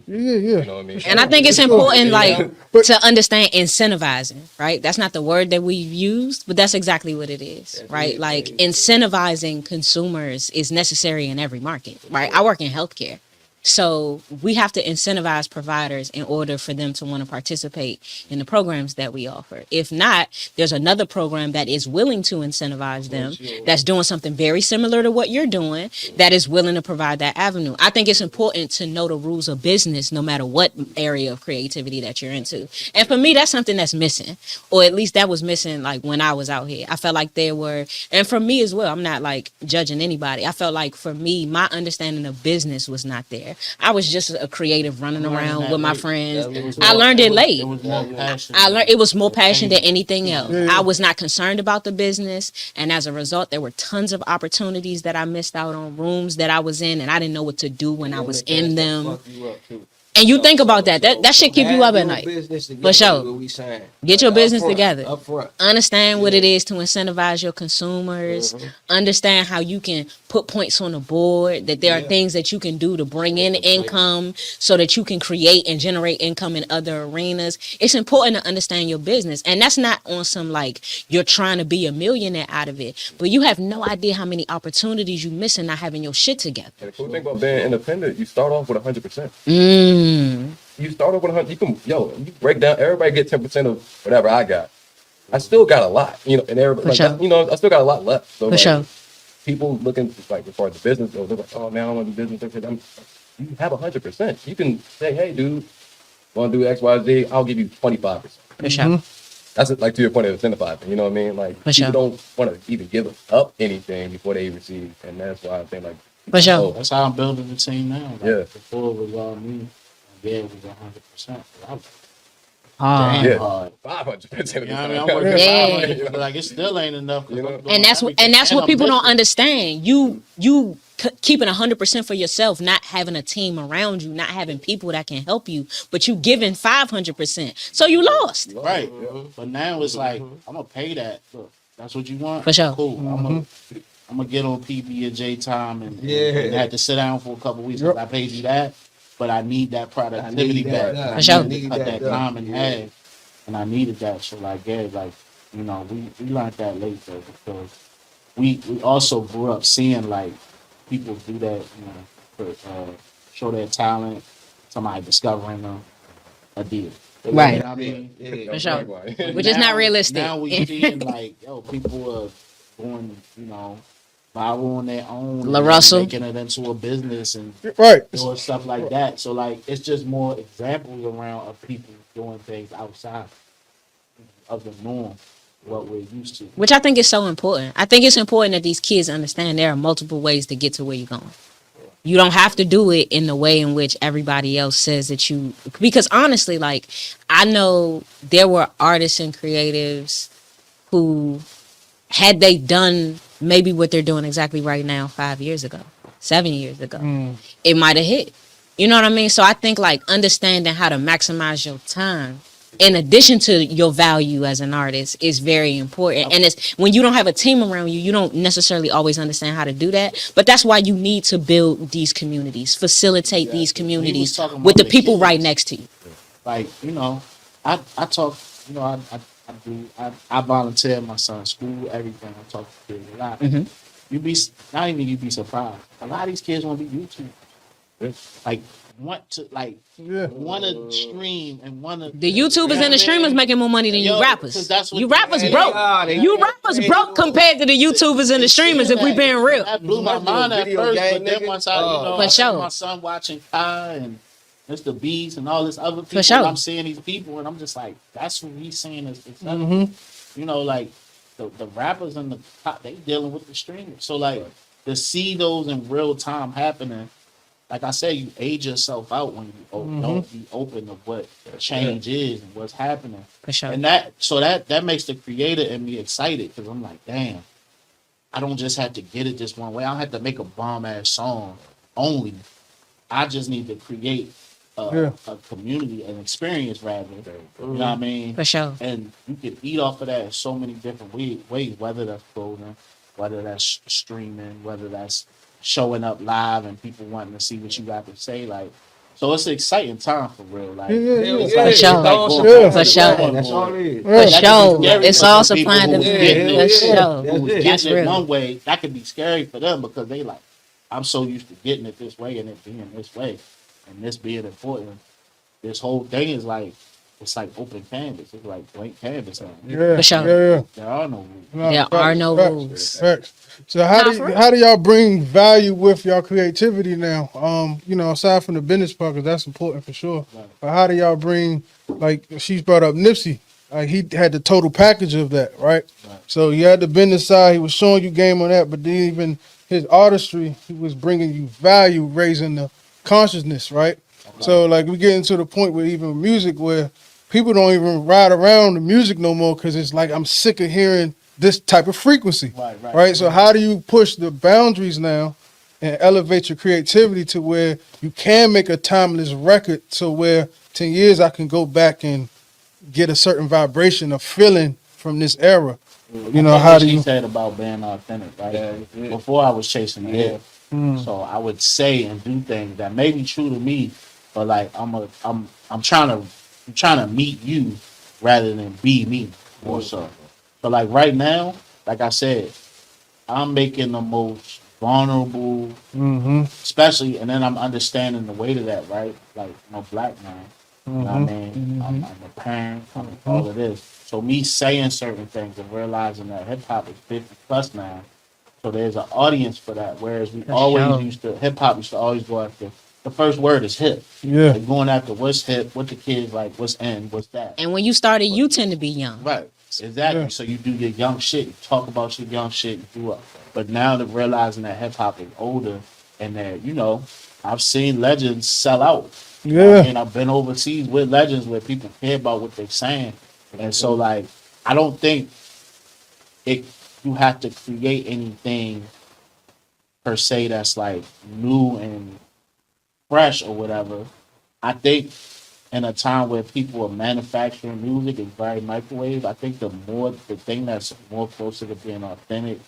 Yeah. you know what I mean? And I think it's important, like, But- to understand incentivizing, right? That's not the word that we've used, but that's exactly what it is, right? Like, incentivizing consumers is necessary in every market, right? I work in healthcare. So we have to incentivize providers in order for them to want to participate in the programs that we offer. If not, there's another program that is willing to incentivize them, that's doing something very similar to what you're doing, that is willing to provide that avenue. I think it's important to know the rules of business no matter what area of creativity that you're into. And for me, that's something that's missing, or at least that was missing like when I was out here. I felt like there were, and for me as well, I'm not like judging anybody. I felt like for me, my understanding of business was not there. I was just a creative running around with my friends. was I more- learned it late. It was more passion. I learned it was more passion than anything else. Yeah. I was not concerned about the business, and as a result, there were tons of opportunities that I missed out on, rooms that I was in, and I didn't know what to do when I was in them. Fuck you up, too. And you think about that. That should keep you up at Have your night. business For together sure. is what we saying. Get your Up business front, together. Up front. Understand what it is to incentivize your consumers. Mm-hmm. Understand how you can put points on the board, that there are things that you can do to bring in income so that you can create and generate income in other arenas. It's important to understand your business. And that's not on some like you're trying to be a millionaire out of it, but you have no idea how many opportunities you missing not having your shit together. And the cool thing about being independent, you start off with 100%. You start off with 100. You break down. Everybody get 10% of whatever I got. I still got a lot, and everybody, sure. I still got a lot left. So, For sure. people looking like as far as the business goes, they're like, oh man, I want to do business. You have 100%. You can say, hey, dude, want to do X, Y, Z? I'll give you 25%. For sure. That's like to your point of incentivizing. You know what I mean? Like For sure. people don't want to even give up anything before they receive, and that's why I think like For sure. oh, That's how I'm building the team now. Like, Yeah. Before it was all me. Yeah, it was 100%. I was Ah. damn Yeah. hard. 500%. You know what I mean? I'm working Yeah. 500, but like it still ain't enough. 'cause You know? I'm doing And that's everything, what I'm people don't missing. understand. You keeping 100% for yourself, not having a team around you, not having people that can help you, but you giving 500%. So you lost. Right. But now it's like, I'm going to pay that. Look, that's what you want? For sure. Cool. I'm going to get on PB and J time and have to sit down for a couple weeks because I paid you that. But I need that productivity back. that. For sure. I need to cut that time in half. And I needed that. So like, yeah, like, we learned that late though because we also grew up seeing like people do that, show their talent, somebody discovering them, a deal. Right. You know what I mean? For sure. Like, Which is not realistic. Now we seeing like, people are going, viral on their own. La and Russell. making it into a business and Right. doing stuff like that. So like, it's just more examples around of people doing things outside of the norm, what we're used to. Which I think is so important. I think it's important that these kids understand there are multiple ways to get to where you're going. You don't have to do it in the way in which everybody else says that you, because honestly, like, I know there were artists and creatives who, had they done maybe what they're doing exactly right now 5 years ago, 7 years ago, it might have hit. You know what I mean? So I think like understanding how to maximize your time in addition to your value as an artist is very important. And it's when you don't have a team around you, you don't necessarily always understand how to do that. But that's why you need to build these communities, facilitate these communities talking with the about the people kids. right next to you. Like, I talk, I volunteer at my son's school, everything. I talk to kids a lot. You'd be surprised. A lot of these kids want to be YouTubers. Like, want to stream and want to. The YouTubers and the streamers making more money than you Yo, 'cause rappers. that's what You they- rappers they broke. are. You rappers broke compared to the YouTubers and the streamers, if we being real. That blew my mind at Video first, game but then nigga. once I, For I see sure. my son watching Kai and Mr. Beast and all this other people, For sure. I'm seeing these people and I'm just like, that's what he's saying is, like the rappers and the top, they dealing with the streamers. So like to see those in real time happening, like I said, you age yourself out when you don't be open to what change is and what's happening. For sure. And that makes the creator in me excited because I'm like, damn, I don't just have to get it just one way. I don't have to make a bomb ass song only. I just need to create a community, an experience rather. You know what I mean? For sure. And you can eat off of that in so many different ways, whether that's clothing, whether that's streaming, whether that's showing up live and people wanting to see what you got to say. Like, so it's an exciting time for real. Like, it's For like, sure. going For sure. forward. That's all it is. For That could sure. be scary It's for all some people supply and who demand. getting it. For sure. That's Who's it. That's getting it real. one way, that could be scary for them because they like, I'm so used to getting it this way and it being this way and this being important. This whole thing is like, it's like open canvas. It's like blank canvas now. Yeah. For sure. Yeah. There are no rules. No, There are no facts, rules. facts. So how do y'all bring value with y'all creativity now? Aside from the business part, because that's important for sure. Right. But how do y'all bring, like she's brought up Nipsey, like he had the total package of that, right? So you had the business side, he was showing you game on that, but then even his artistry, he was bringing you value, raising the consciousness, right? So like we getting to the point where even music where people don't even ride around the music no more because it's like I'm sick of hearing this type of frequency, right? So how do you push the boundaries now and elevate your creativity to where you can make a timeless record, so where 10 years I can go back and get a certain vibration of feeling from this era? You know, how do She you? said about being authentic, right? Yeah. Before I was chasing the hit, Mm. so I would say and do things that may be true to me, but like I'm trying to meet you rather than be me more so. So like right now, like I said, I'm making the most vulnerable, Mm-hmm. especially, and then I'm understanding the weight of that, right? Like I'm a black man, you know what I mean? I'm a parent, I'm all of this. So me saying certain things and realizing that hip hop is 50 plus now, so there's an audience for that. Whereas we always sure. used to, hip hop used to always go after, the first word is hip. Yeah. They're going after what's hip, what the kids like, what's in, what's that. And when you started, you tend to be young. Right. Exactly. Yeah. So you do your young shit, you talk about your young shit, you do it. But now they're realizing that hip hop is older and that, you know, I've seen legends sell out. Yeah. And I've been overseas with legends where people care about what they're saying. And so like I don't think you have to create anything per se that's like new and fresh or whatever. I think in a time where people are manufacturing music is very microwave, I think the thing that's more closer to being authentic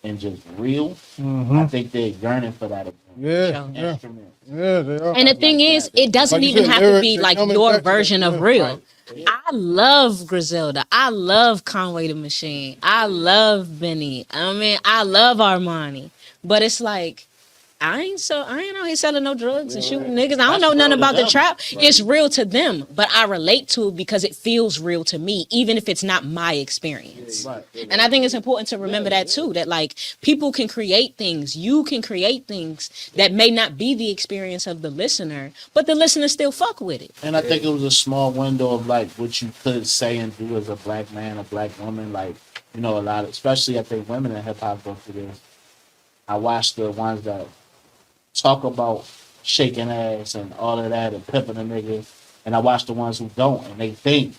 and just real, I think they're yearning for that again. Yeah. Sure. Yeah. Instrument. Yeah. They are. And the thing is, it doesn't Like you even said, have to lyrics, be they like coming your back to that, version of yeah. real. I love Griselda. I love Conway the Machine. I love Benny. I mean, I love Armani. But it's like, I ain't out here selling no drugs and shooting niggas. I don't know That's nothing real to about the them. trap. It's real to them, but I relate to it because it feels real to me, even if it's not my experience. Right. And I think it's important to remember that too, that like people can create things, you can create things that may not be the experience of the listener, but the listener still fuck with it. And I think it was a small window of like what you could say and do as a black man, a black woman. Like, you know, a lot of, especially I think women in hip hop go through this. I watched the ones that talk about shaking ass and all of that and pimping a nigga, and I watch the ones who don't, and they think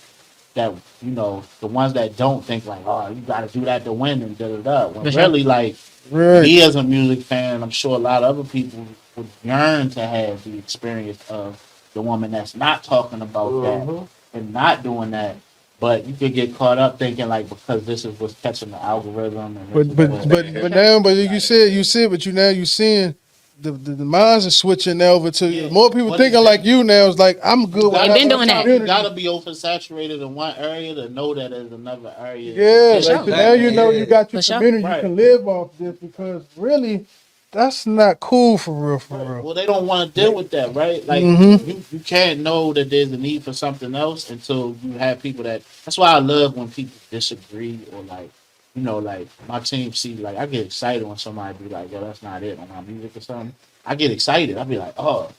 that, you know, the ones that don't think like, oh, you got to do that to win and da da da. When For sure. really, like, Right. me as a music fan, I'm sure a lot of other people would yearn to have the experience of the woman that's not talking about that and not doing that. But you could get caught up thinking like because this is what's catching the algorithm and this But is but what's- but now, but you said, but you seeing the minds are switching now over to Yeah. more people What thinking is like it? you now. It's like I'm good. They've been doing that. You gotta be oversaturated in one area to know that there's another area. Yeah, For like sure. now you know you got your For sure. community. Right. You can live off this because really, that's not cool for real. For real. Well, they don't want to deal with that, right? Like you can't know that there's a need for something else until you have people that. That's why I love when people disagree or like, you know, like my team see. Like I get excited when somebody be like, "Yo, that's not it" on my music or something. I get excited. I be like, "Oh,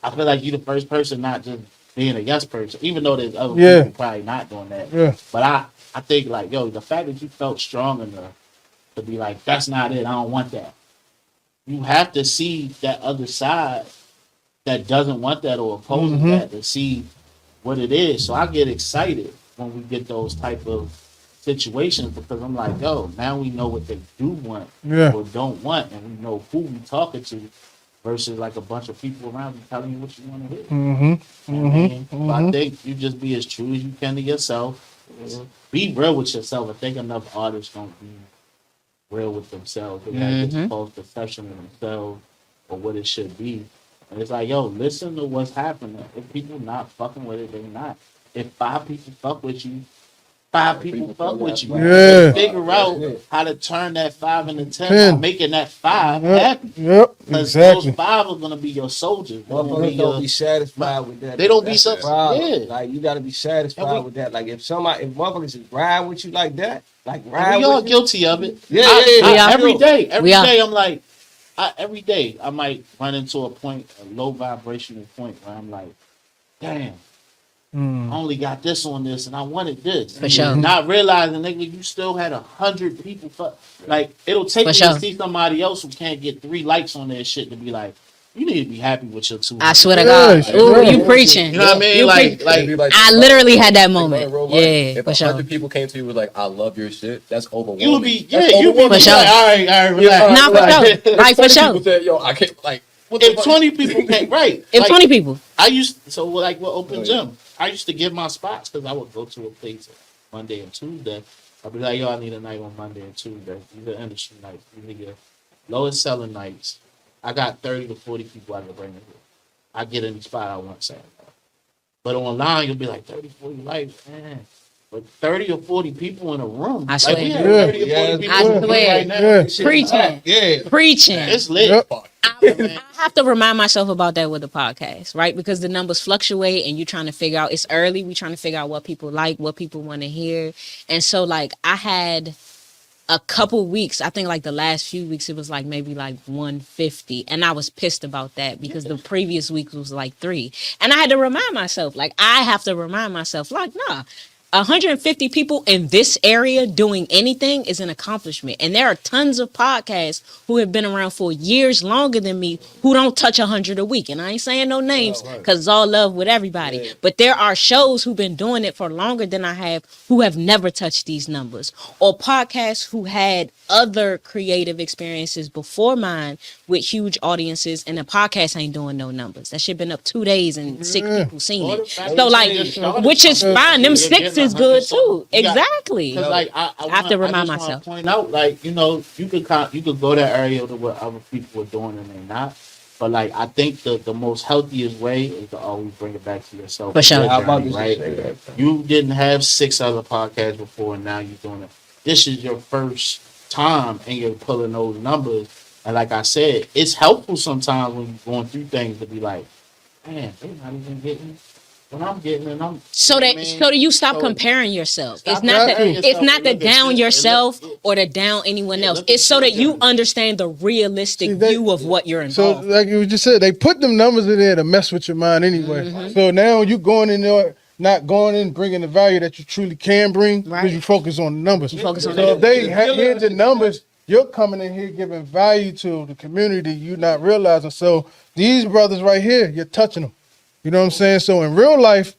I feel like you the first person, not just being a yes person, even though there's other Yeah. people probably not doing that. Yeah. But I think like, yo, the fact that you felt strong enough to be like, that's not it. I don't want that. You have to see that other side that doesn't want that or opposes that to see what it is. So I get excited when we get those type of situations because I'm like, yo, now we know what they do want Yeah. or don't want, and we know who we talking to versus like a bunch of people around you telling you what you want to hear. Mm-hmm. You know what I mean? So I think you just be as true as you can to yourself. Be real with yourself. I think enough artists don't be real with themselves. They have this false perception of themselves or what it should be. And it's like, yo, listen to what's happening. If people not fucking with it, they not. If 5 people fuck with you, 5 people fuck with you. Yeah. Figure out how to turn that 5 into 10 by 10. making that 5 Yep. happy. Yep. Because Exactly. those 5 are gonna be your soldiers. They're gonna be Motherfuckers don't your- be satisfied with that. They don't be That's so- the problem. yeah. Like you gotta be satisfied And we- with that. Like if motherfuckers is ride with you like that, like And ride we all with you. guilty of it. Yeah, I- yeah, I- yeah. every day, We are. I'm like, every day I might run into a low vibrational point where I'm like, damn, I only got this on this, and I wanted this. For sure. Not realizing, nigga, you still had 100 people. Like it'll take For me sure. to see somebody else who can't get 3 likes on their shit to be like, you need to be happy with your 200. I swear to Yes, God. Ooh, yes. you preaching. You know what I mean? You Like, preach- It'd be like I literally had that like, moment. in real life, Yeah, if for 100 sure. people came to you with like, "I love your shit," that's overwhelming. you would be, That's yeah, you'd be overwhelming. like, For sure. all right, relax. Nah, for relax. sure. Like, for 20 sure. people said, "Yo, I can't." Like, what the If fuck? 20 people came, right? If like, 20 people. I used so like with open Oh, yeah. gym, I used to give my spots because I would go to a place on Monday and Tuesday. I'd be like, yo, I need a night on Monday and Tuesday. These are industry nights. These are your lowest selling nights. I got 30 to 40 people I can bring in here. I get any spot I want Saturday. But online, you'll be like 30, 40 likes, man. But 30 or 40 people in a room. I swear. Like we have Yeah. 30 or 40 Yeah, people I in a room swear. right now. Yeah. This shit is Preaching. hot. Yeah. Preaching. It's lit. Yep. I have to remind myself about that with the podcast, right? Because the numbers fluctuate and you're trying to figure out, it's early. We're trying to figure out what people like, what people want to hear. And so, like, I had a couple weeks, I think like the last few weeks, it was like maybe like 150. And I was pissed about that because the previous week was like 3. And I had to remind myself, like, like, nah. 150 people in this area doing anything is an accomplishment. And there are tons of podcasts who have been around for years longer than me who don't touch 100 a week. And I ain't saying no names because it's all love with everybody. Yeah. But there are shows who've been doing it for longer than I have who have never touched these numbers. Or podcasts who had other creative experiences before mine with huge audiences, and the podcast ain't doing no numbers. That shit been up 2 days and 6 people seen Or the it. fact So that like, you just started which is something, fine. Them you're 6 getting is good 100 too. You got- Exactly. Cause like I have to remind just wanna myself. Point out, like you know, you could go that area to what other people are doing and they're not. But like I think the most healthiest way is to always bring it back to yourself. For sure. Your I'm about journey, to right? say that. You didn't have 6 other podcasts before, and now you're doing it. This is your first time, and you're pulling those numbers. And like I said, it's helpful sometimes when you're going through things to be like, man, they're not even getting what I'm getting, and I'm So you know that what I mean? so that you stop So- comparing yourself. Stop It's not comparing that yourself. it's not to Look at down this, yourself and look- or to down anyone Yeah, else. look at It's so that you journey. understand the realistic See, that- view of what you're So, involved. like you just said, they put them numbers in there to mess with your mind anyway. Mm-hmm. So now you going in there, not going in, bringing the value that you truly can bring, Right. because you focus on the numbers. focus on so the if they hear the numbers, you're coming in here giving value to the community. You not realizing. So these brothers right here, you're touching them. You know what I'm saying? So in real life,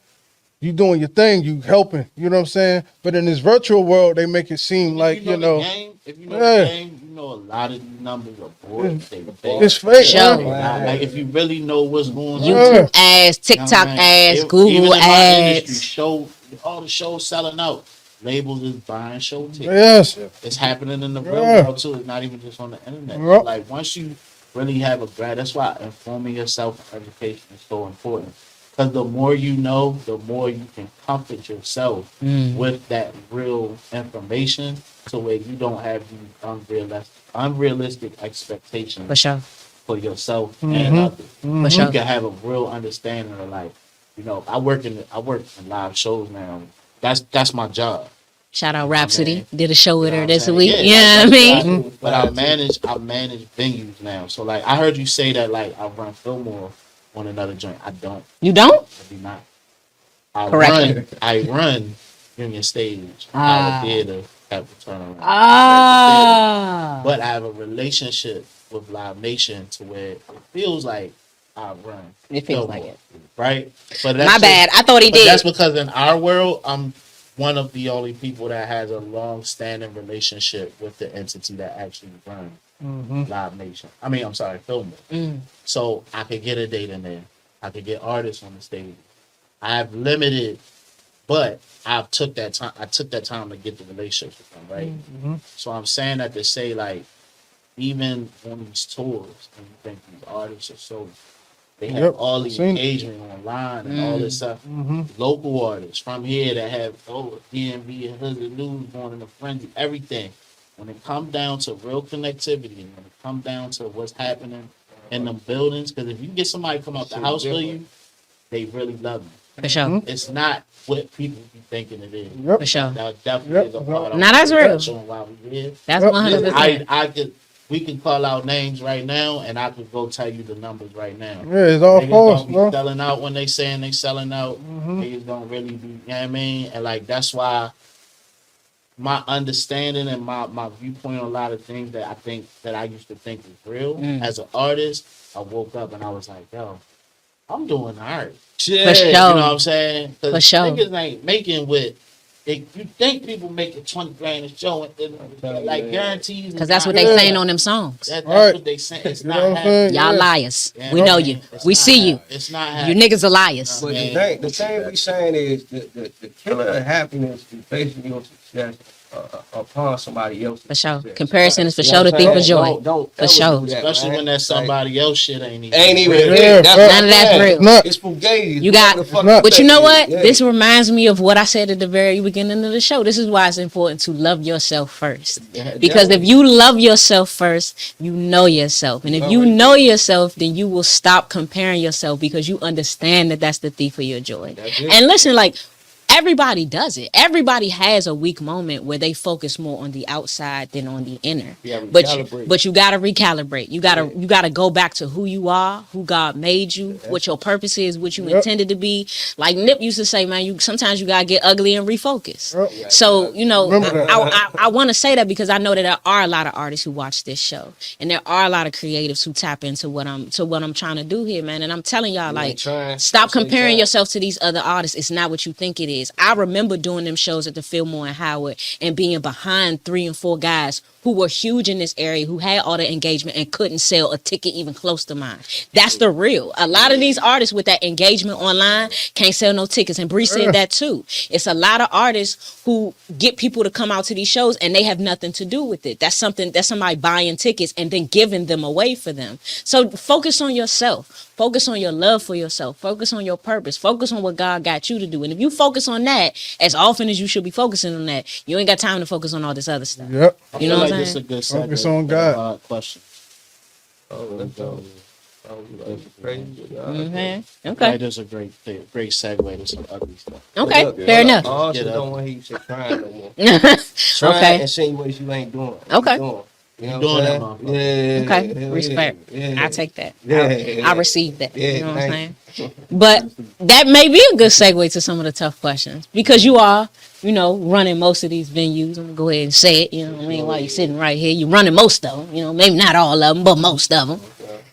you doing your thing, you helping. You know what I'm saying? But in this virtual world, they make it seem like If you the know. game, if you know Yeah. the game, you know a lot of these numbers are bored. They fake. It's fake, Sure. man. Like if you really know what's going on. YouTube ads, You know what TikTok I'm saying? ads, Even Google in my industry, ads. all the shows selling out. Labels is buying show tickets. Yes. It's happening in the real Yeah. world too. It's not even just on the internet. Yep. Like once you really have a grad, that's why informing yourself education is so important. Because the more you know, the more you can comfort yourself with that real information, so where you don't have these unrealistic expectations For sure. for yourself and others. For You sure. can have a real understanding of like, you know, I work in live shows now. That's my job. Shout out Rhapsody. man. Did a show with You know her what I'm this saying? week. Yeah, Yeah, that's I what mean. do. But I manage venues now. So like I heard you say that like I run Fillmore on another joint. I don't. You don't? I do not. I Correct. run Union Stage. Ah. Our theater at the turnaround. Ah. But I have a relationship with Live Nation to where it feels like I run. It feels Fillmore, like it. right? But that's My just- bad. I thought he but did. that's because in our world, I'm one of the only people that has a long-standing relationship with the entity that actually runs Live Nation. I mean, I'm sorry, Fillmore. So I could get a date in there. I could get artists on the stage. I've limited, but I took that time. I took that time to get the relationship with them, right? So I'm saying that to say, like, even on these tours, and you think these artists are so, they have Yep, all the seen it. engagement online and all this stuff. Local artists from here that have DMV and Hood News going in the frenzy, everything. When it comes down to real connectivity, and when it comes down to what's happening in them buildings, because if you get somebody come out the house for you, they really love you. For sure. It's not what people be thinking it is. Yep. For sure. That definitely Yep. is a part of Now that's real. showing why we here. That's Yep. 100%. We can call out names right now, and I could go tell you the numbers right now. Yeah, it's all Niggas false, don't be bro. selling out when they saying they selling out. Niggas don't really be, you know what I mean? And like that's why my understanding and my viewpoint on a lot of things that I think that I used to think was real as an artist, I woke up and I was like, yo, I'm doing art. Yeah. For sure. You know what I'm saying? For Because sure. niggas ain't making with. You think people making 20 grand a show and like guarantees? Because that's what they Yeah. saying on them songs. That's Right. what they saying. It's You know not what I'm happening. saying? Y'all Yeah. liars. Yeah, We I know mean, you. it's We not see you. It's not You happening. niggas are liars. But Man. the thing we saying is the killer of happiness is basing your success upon somebody else's For sure. success. Comparison is for You sure know the what thief I'm of saying? joy. Don't For ever sure. do that, Especially man. when that somebody else shit ain't even. Ain't even Yeah, real. That's bro. None of that's what I'm saying. real. Not. It's fugazi. You got- Whoever the fuck not. But you know what? Yeah. This reminds me of what I said at the very beginning of the show. This is why it's important to love yourself first. Yeah, Because if definitely. you love yourself first, you know yourself. And if you already know yourself, then you will stop comparing yourself because you understand that that's the thief of your joy. That's it. And listen, like, everybody does it. Everybody has a weak moment where they focus more on the outside than on the inner. Yeah, But recalibrate. you gotta recalibrate. You gotta go back to who you are, who God made you, what your purpose is, what you Yep. intended to be. Like Nip used to say, man, you sometimes you gotta get ugly and refocus. Yep. So you know, Remember that. I want to say that because I know that there are a lot of artists who watch this show, and there are a lot of creatives who tap into what I'm trying to do here, man. And I'm telling y'all, You like, ain't trying. stop That's what comparing you yourself to these other artists. It's not what you think it is. I remember doing them shows at the Fillmore and Howard and being behind 3 and 4 guys who were huge in this area, who had all the engagement and couldn't sell a ticket even close to mine. That's the real. A lot of these artists with that engagement online can't sell no tickets. And Bree said that too. It's a lot of artists who get people to come out to these shows and they have nothing to do with it. That's somebody buying tickets and then giving them away for them. So focus on yourself. Focus on your love for yourself. Focus on your purpose. Focus on what God got you to do. And if you focus on that as often as you should be focusing on that, you ain't got time to focus on all this other stuff. Yep. I You feel know what like I'm this is a saying? good Focus segue on for the, God. question. crazy. Mhm. Like, Okay. this is a great segue to some ugly stuff. Okay. Look, Fair enough. I also Get up. don't want to hear you say crying no more. Trying Okay. insinuates you ain't doing. Okay. You doing. You know Doing what that, I'm motherfucker. saying? Yeah. Okay. hell Respect. Yeah. I take that. Yeah. I receive that. Yeah, You know what I'm thank saying? But that may be a good segue to some of the tough questions because you are, running most of these venues. I'm gonna go ahead and say it. You know what I mean? While you're sitting right here, you're running most of them. Maybe not all of them, but most of them.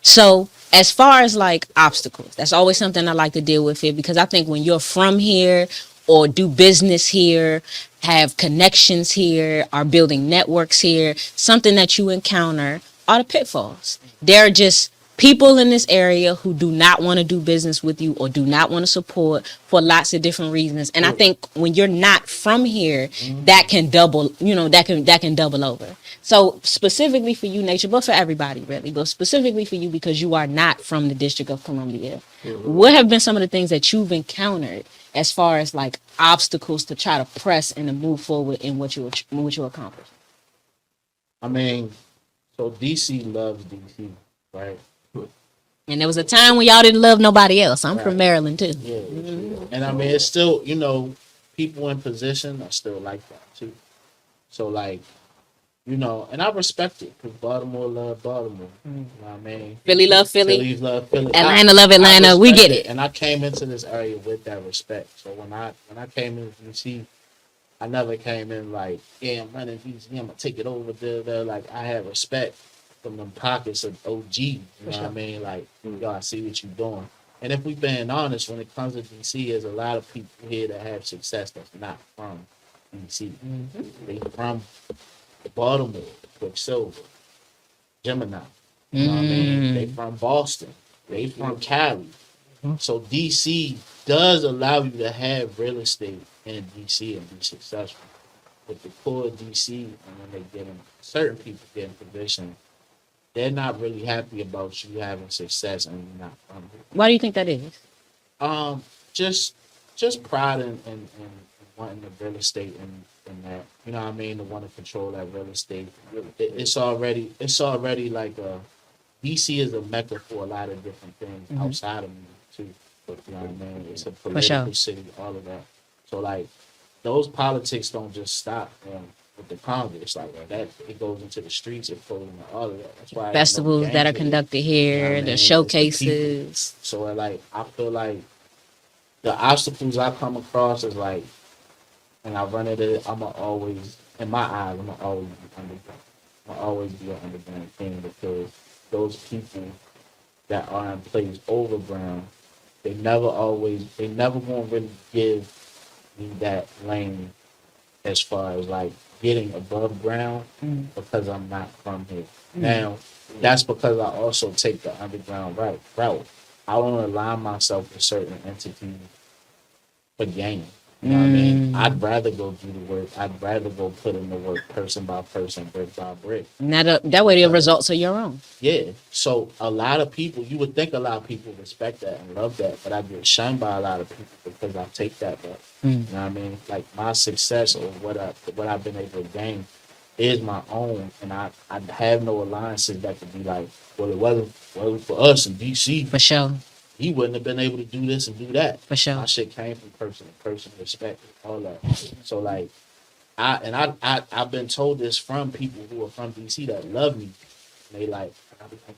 So as far as like obstacles, that's always something I like to deal with here because I think when you're from here or do business here, have connections here, are building networks here, something that you encounter are the pitfalls. There are just people in this area who do not want to do business with you or do not want to support for lots of different reasons. And I think when you're not from here, that can double, that can double over. So specifically for you, Nature, but for everybody really, but specifically for you because you are not from the District of Columbia, what have been some of the things that you've encountered as far as like obstacles to try to press and to move forward in what you accomplish? I mean, so DC loves DC, right? And there was a time when y'all didn't love nobody else. I'm from Right. Maryland too. Yeah. And I mean, it's still, people in position are still like that too. So like, and I respect it because Baltimore love Baltimore. You know what I mean? Philly love Philly. Philly love Philly. Atlanta love I Atlanta. We respect get it. And I came into this area with that respect. So when I came into DC, I never came in like, yeah, I'm running DC, I'm gonna take it over there. Like I had respect from them pockets of OG. You know what I mean? Like, yo, I see what you're doing. And if we being honest, when it comes to DC, there's a lot of people here that have success that's not from DC. They from Baltimore, Quicksilver, Gemini. You know what I mean? They from Boston. They from Cali. So DC does allow you to have real estate in DC and be successful. But the core of DC, and when they get in, certain people get in position, they're not really happy about you having success and you're not from here. Why do you think that is? Just pride in wanting the real estate and that, you know what I mean, to want to control that real estate. It's already like DC is a mecca for a lot of different things outside of music too. But you know what I mean? It's a political city, all of that. So like those politics don't just stop with the Congress like that. It goes into the streets, it goes into all of that. That's why Festivals that are conducted here, You know what I mean? the It's the showcases. So like I feel like the obstacles I come across is like, and I run into it, I'ma always in my eyes, I'm gonna always be underground. I'm gonna always be an underground king because those people that are in place overground, they never gonna really give me that lane as far as like getting above ground because I'm not from here. Now, that's because I also take the underground route. I don't align myself with certain entities for gain. You know what I mean? I'd rather go do the work. I'd rather go put in the work person by person, brick by brick. Now that way the results are your own. Yeah. So a lot of people, you would think a lot of people respect that and love that, but I get shunned by a lot of people because I take that back. You know what I mean? Like my success or what I've been able to gain is my own, and I have no alliances that could be like, well, it wasn't for us in DC. For sure. He wouldn't have been able to do this and do that. For sure. My shit came from person to person, respect, all that. So like, I've been told this from people who are from DC that love me. And they like,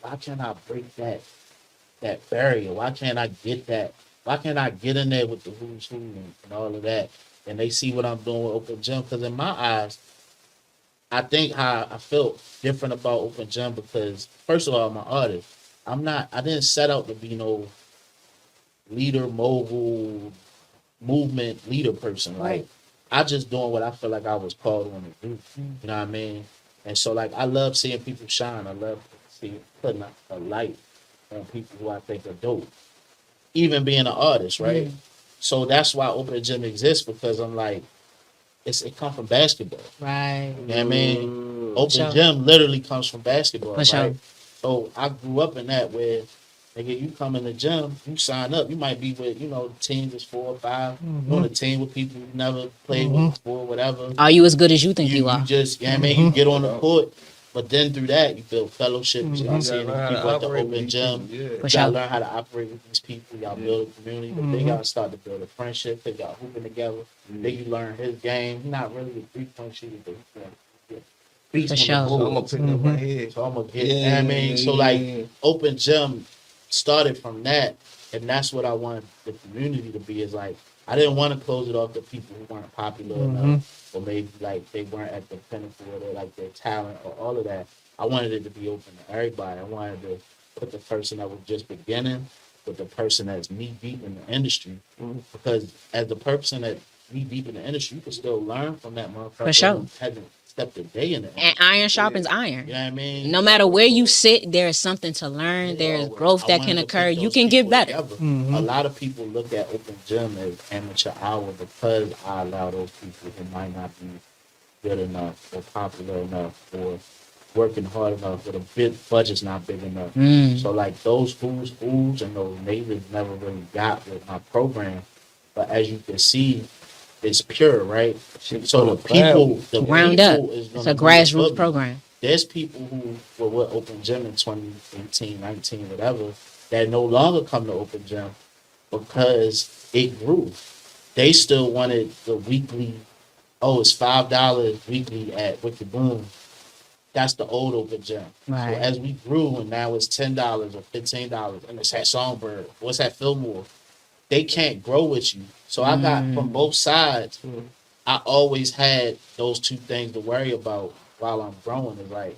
why can't I break that barrier? Why can't I get that? Why can't I get in there with the who's who and all of that? And they see what I'm doing with Open Gym. Because in my eyes, I think how I felt different about Open Gym because, first of all, I'm an artist. I didn't set out to be no leader, mogul, movement leader person. Like, I just doing what I feel like I was called on to do. You know what I mean? And so, like, I love seeing people shine. I love putting a light on people who I think are dope. Even being an artist, right? So that's why Open Gym exists because I'm like, it comes from basketball. Right. You know what I mean? Open Sure. Gym literally comes from basketball, For right? sure. So I grew up in that where, nigga, you come in the gym, you sign up, you might be with, the teams is 4 or 5. You on a team with people you never played with before, whatever. Are you as good as you think you are? You just, you know what I mean? You get on the court, but then through that, you build fellowship. You start seeing the people at the Open Gym. You gotta learn how to operate with these people. Y'all build a community, but then y'all start to build a friendship because y'all hooping together. Then you learn his game. He's not really a 3-point shooter, but he's For sure. So I'm gonna pick up my head. So I'm gonna get, you know what I mean? So like Open Gym started from that, and that's what I wanted the community to be. Is like I didn't want to close it off to people who weren't popular enough, or maybe like they weren't at the pinnacle of their talent or all of that. I wanted it to be open to everybody. I wanted to put the person that was just beginning with the person that's knee deep in the industry, because as the person that knee deep in the industry, you can still learn from that motherfucker. For sure. Who hasn't stepped a day in the industry. And iron sharpens iron. You know what I mean? No matter where you sit, there is something to learn. There is growth that can occur. You can get better. A lot of people look at Open Gym as amateur hour because I allow those people who might not be good enough or popular enough or working hard enough, but the budget's not big enough. So like those who's and those neighbors never really got with my program. But as you can see, it's pure, right? So the people, Ground up. It's a grassroots program. There's people who were with Open Gym in 2018, 19, whatever, that no longer come to Open Gym because it grew. They still wanted the weekly, it's $5 weekly at Wicked Boom. That's the old Open Gym. Right. So as we grew, and now it's $10 or $15, and it's at Songbird, what's at Fillmore, they can't grow with you. So I got from both sides, I always had those two things to worry about while I'm growing. It's like,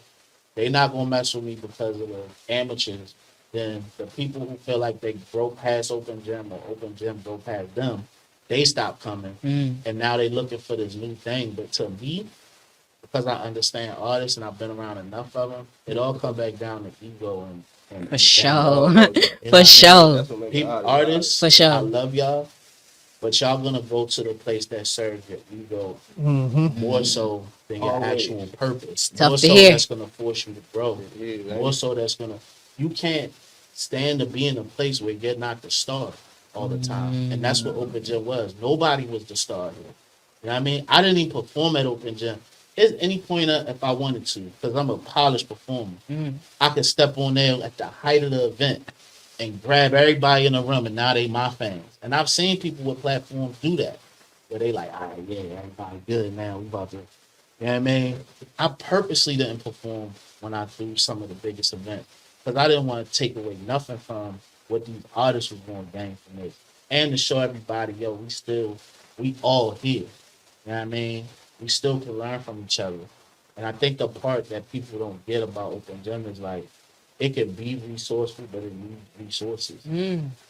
they not going to mess with me because of the amateurs. Then the people who feel like they broke past Open Gym or Open Gym broke past them, they stop coming. And now they looking for this new thing. But to me, because I understand artists and I've been around enough of them, it all comes back down to ego and For sure. You know For sure. Artists, For sure. I love y'all, but y'all gonna go to the place that serves your ego more so than your actual purpose. Tough More to so hear. that's gonna force you to grow. More so that's gonna, you can't stand to be in a place where you're not the star all the time. And that's what Open Gym was. Nobody was the star here. You know what I mean? I didn't even perform at Open Gym. At any point if I wanted to, because I'm a polished performer. I could step on there at the height of the event and grab everybody in the room, and now they my fans. And I've seen people with platforms do that, where they like, all right, yeah, everybody good now. We about to, you know what I mean? I purposely didn't perform when I do some of the biggest events, because I didn't want to take away nothing from what these artists was going to gain from it. And to show everybody, yo, we all here. You know what I mean? we still can learn from each other. And I think the part that people don't get about open gym is like it can be resourceful, but it needs resources.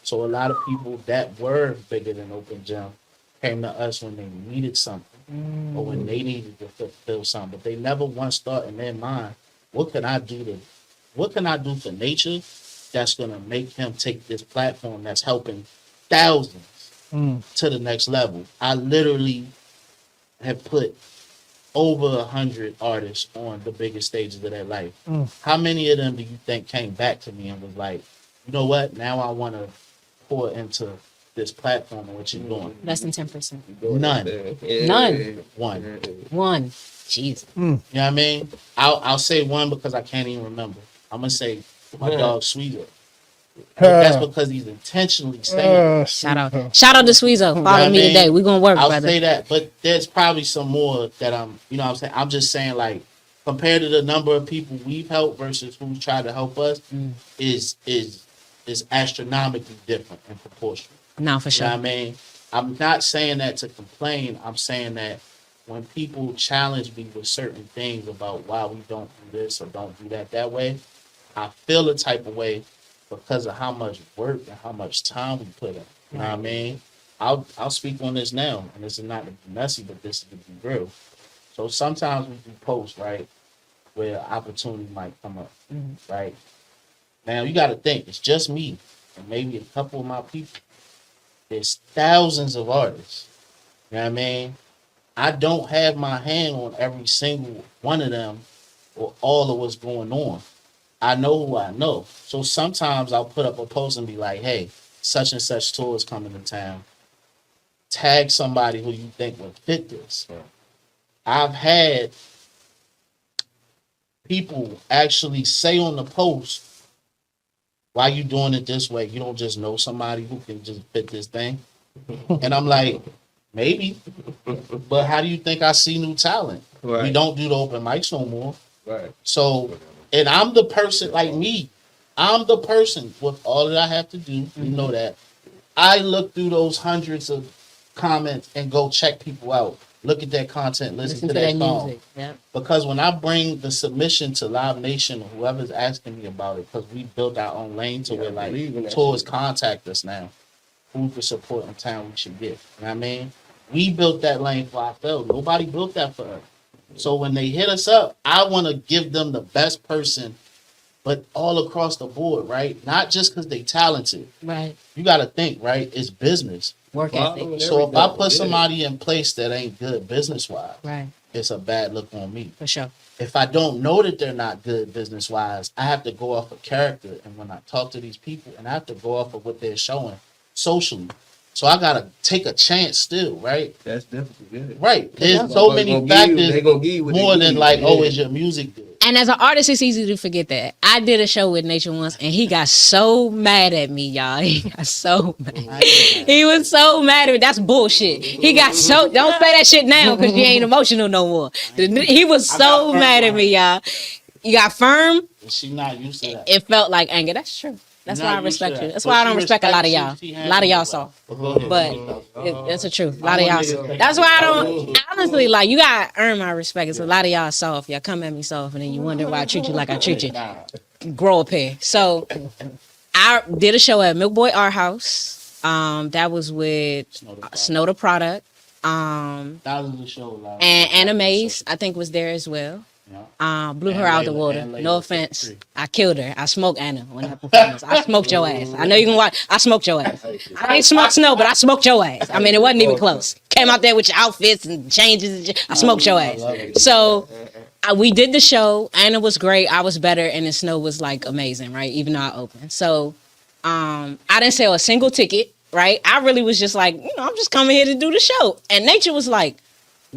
So a lot of people that were bigger than open gym came to us when they needed something or when they needed to fulfill something, but they never once thought in their mind, what can I do for nature that's gonna make him take this platform that's helping thousands to the next level. I literally have put over 100 artists on the biggest stages of their life. How many of them do you think came back to me and was like, you know what? Now I want to pour into this platform and what you're doing. Less than 10%. None. None. One. Jeez. You know what I mean? I'll say one because I can't even remember. I'm gonna say my dog Sweezer. But that's because he's intentionally saying. Shout out to Sweezo. Follow me today. We're gonna work, I'll brother. say that, but there's probably some more that I'm just saying, like, compared to the number of people we've helped versus who's tried to help us is astronomically different in proportion. No, for sure. You know what I mean? I'm not saying that to complain. I'm saying that when people challenge me with certain things about why we don't do this or don't do that way, I feel a type of way because of how much work and how much time we put in. You know what I mean? I'll speak on this now, and this is not to be messy, but this is to be real. So sometimes we do posts, right, where opportunity might come up, right? Now you got to think, it's just me and maybe a couple of my people. There's thousands of artists. You know what I mean? I don't have my hand on every single one of them or all of what's going on. I know who I know. So sometimes I'll put up a post and be like, hey, such and such tour is coming to town. Tag somebody who you think would fit this. I've had people actually say on the post, why you doing it this way? You don't just know somebody who can just fit this thing? And I'm like, maybe. But how do you think I see new talent? Right. We don't do the open mics no more. Right. So, and I'm the person, like me, I'm the person with all that I have to do. You know that. I look through those hundreds of comments and go check people out. Look at their content, listen to their song. music. Yep. Because when I bring the submission to Live Nation or whoever's asking me about it, because we built our own lane to where like tours contact us now. Who for support in town we should get. You know what I mean? We built that lane for ourselves. Nobody built that for us. So when they hit us up, I want to give them the best person, but all across the board, right? Not just because they talented. Right. You got to think, right? It's business. Work ethic. So if I put somebody in place that ain't good business-wise, Right. it's a bad look on me. For sure. If I don't know that they're not good business-wise, I have to go off of character. And when I talk to these people, and I have to go off of what they're showing socially. So I got to take a chance still, right? That's difficult, yeah. Right. There's so many factors more than like, oh, is your music good? And as an artist, it's easy to forget that. I did a show with Nature once, and he got so mad at me, y'all. He got so mad. He was so mad at me. That's bullshit. He got so... Don't say that shit now, because you ain't emotional no more. He was so mad at me, y'all. You got firm. She not used to that. It felt like anger. That's true. That's why I respect you. That's why I don't respect a lot of y'all. A lot of y'all soft. But that's the truth. A lot of y'all soft. That's why I don't, honestly, like, you gotta earn my respect. It's a lot of y'all soft. Y'all come at me soft, and then you wonder why I treat you like I treat you. Grow a pair. So I did a show at Milk Boy Art House. That was with Snow the Product. Thousands of shows. And Anna Mays, I think, was there as well. Blew her out the water. No offense. I killed her. I smoked Anna when I performed. I smoked your ass. I know you can watch. I smoked your ass. I ain't smoked Snow, but I smoked your ass. I mean, it wasn't even close. Came out there with your outfits and changes. I smoked your ass. So we did the show. Anna was great. I was better. And then Snow was like amazing, right? Even though I opened. So I didn't sell a single ticket, right? I really was just like, I'm just coming here to do the show. And Nature was like,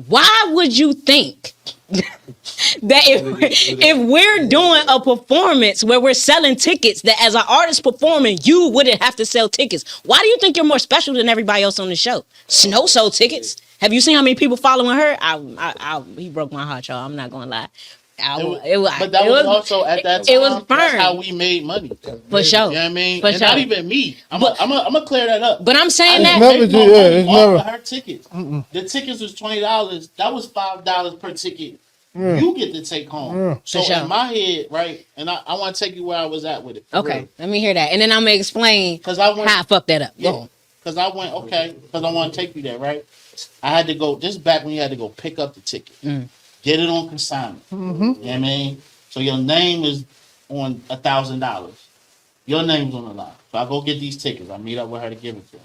why would you think that if we're doing a performance where we're selling tickets, that as an artist performing, you wouldn't have to sell tickets? Why do you think you're more special than everybody else on the show? Snow sold tickets. Have you seen how many people following her? He broke my heart, y'all. I'm not gonna lie. But that was also at that time. It was That's firm. how we made money. For sure. You know what I mean? For And not sure. even me. I'm gonna clear that up. But I'm saying I that. didn't never make no do- yeah, money it's off never- of her tickets. The tickets was $20. That was $5 per ticket. You get to take home. Yeah. So For sure. in my head, right, and I want to take you where I was at with it. for Okay, real. let me hear that, and then I'm gonna explain 'Cause I went- how I fucked that up. Go Yeah. on. Because I went, okay, because I want to take you there, right? I had to go, this is back when you had to go pick up the ticket, get it on consignment. You know what I mean? So your name is on $1,000. Your name's on the line. So I go get these tickets. I meet up with her to give it to her.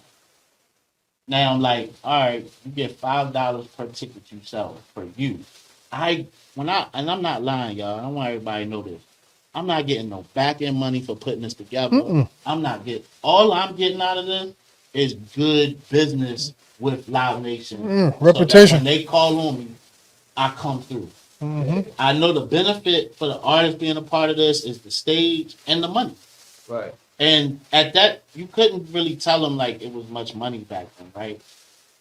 Now I'm like, all right, you get $5 per ticket you sell for you. And I'm not lying, y'all. I don't want everybody to know this. I'm not getting no back end money for putting this together. All I'm getting out of this is good business with Live Nation. So that reputation. when they call on me, I come through. I know the benefit for the artist being a part of this is the stage and the money. Right. And at that, you couldn't really tell them like it was much money back then, right?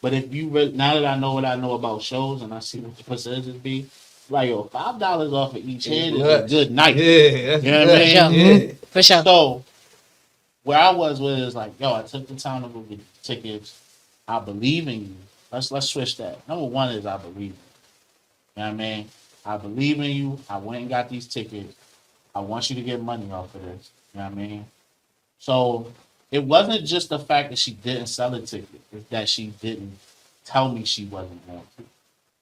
But if you now that I know what I know about shows and I see what the percentages be, like yo, $5 off of each head is a nuts. good night. Yeah, that's You know what I For mean? sure. For sure. So where I was like, yo, I took the time to go get the tickets. I believe in you. Let's switch that. Number one is I believe in you. You know what I mean? I believe in you. I went and got these tickets. I want you to get money off of this. You know what I mean? So it wasn't just the fact that she didn't sell a ticket, it's that she didn't tell me she wasn't going to.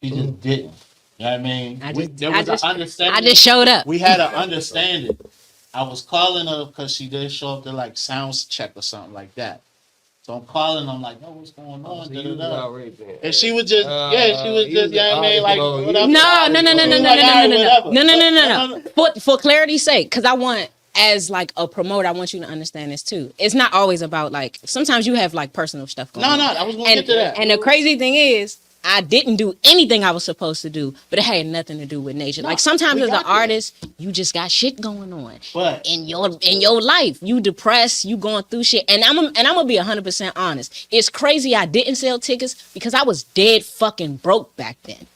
She just didn't. You know what I mean? There was an understanding. I just showed up. We had an understanding. I was calling her because she did show up to like sounds check or something like that. So I'm calling them like, yo, what's going on? So Da, you da, was da. already And she was just, she was just, you know what I mean? Like, No, whatever. No. For clarity's sake, because I want, as like a promoter, I want you to understand this too. It's not always about like, sometimes you have like personal stuff going on. No, I was going to get to that. And the crazy thing is, I didn't do anything I was supposed to do, but it had nothing to do with nature. Like sometimes as an artist, you just got shit going on. But in your life, you depressed, you going through shit. And I'm gonna be 100% honest. It's crazy I didn't sell tickets because I was dead fucking broke back then.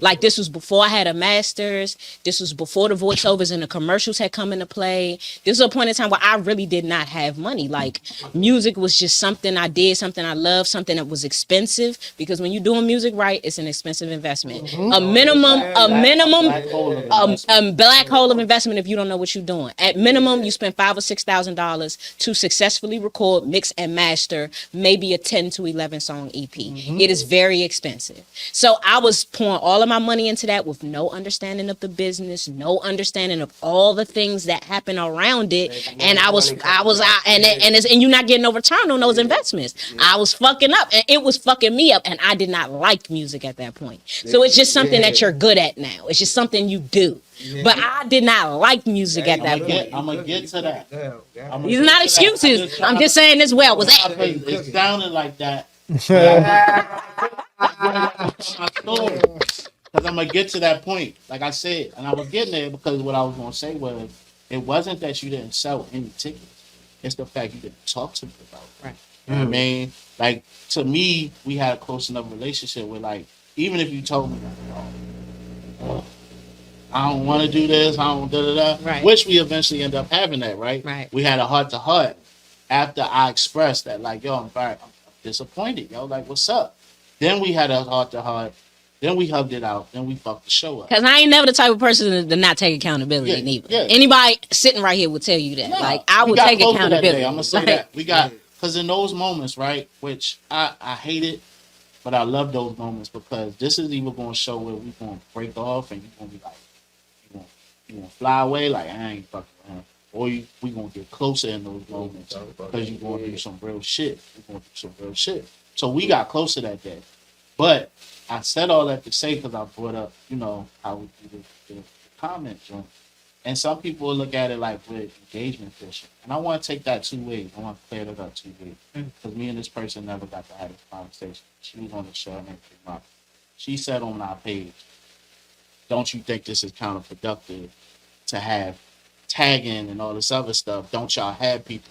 Like this was before I had a master's. This was before the voiceovers and the commercials had come into play. This was a point in time where I really did not have money. Like music was just something I did, something I loved, something that was expensive. Because when you're doing music right, it's an expensive investment. A black hole of investment if you don't know what you're doing. At minimum, you spend $5,000 or $6,000 to successfully record, mix, and master maybe a 10 to 11 song EP. It is very expensive. So I was pouring all of my money into that with no understanding of the business, no understanding of all the things that happen around it, and I was out, and you're not getting no return on those investments. I was fucking up, and it was fucking me up, and I did not like music at that point. So it's just something that you're good at now. It's just something you do. But I did not like music at that point. I'm gonna get to that. These are not excuses. I'm just saying this well was that. It sounded like that. Because I'm gonna get to that point, like I said, and I was getting there because what I was gonna say was, it wasn't that you didn't sell any tickets; it's the fact you didn't talk to me about it. Right. You know what I mean? Like to me, we had a close enough relationship where, like, even if you told me, I don't want to do this, I don't da da da, Right. which we eventually end up having that, right? Right. We had a heart to heart after I expressed that, like, yo, I'm disappointed, yo, like, what's up? Then we had a heart to heart. Then we hugged it out. Then we fucked the show up. Because I ain't never the type of person to not take accountability neither. Yeah. Anybody sitting right here would tell you that. Nah, like, I we would got take close to that accountability. day. I'm going to say that. We got, because in those moments, right, which I hate it, but I love those moments because this is even going to show where we're going to break off and you're going to be like, you going to fly away like, I ain't fucking around. Or we going to get closer in those moments because you're going to do some real shit. You're going to do some real shit. So we got closer that day. But I said all that to say because I brought up, you know, how we do the comment joint. And some people look at it like we're engagement fishing. And I want to take that two ways. I want to clear that up two ways. Because me and this person never got to have this conversation. She was on the show and everything. She said on our page, don't you think this is counterproductive to have tagging and all this other stuff? Don't y'all have people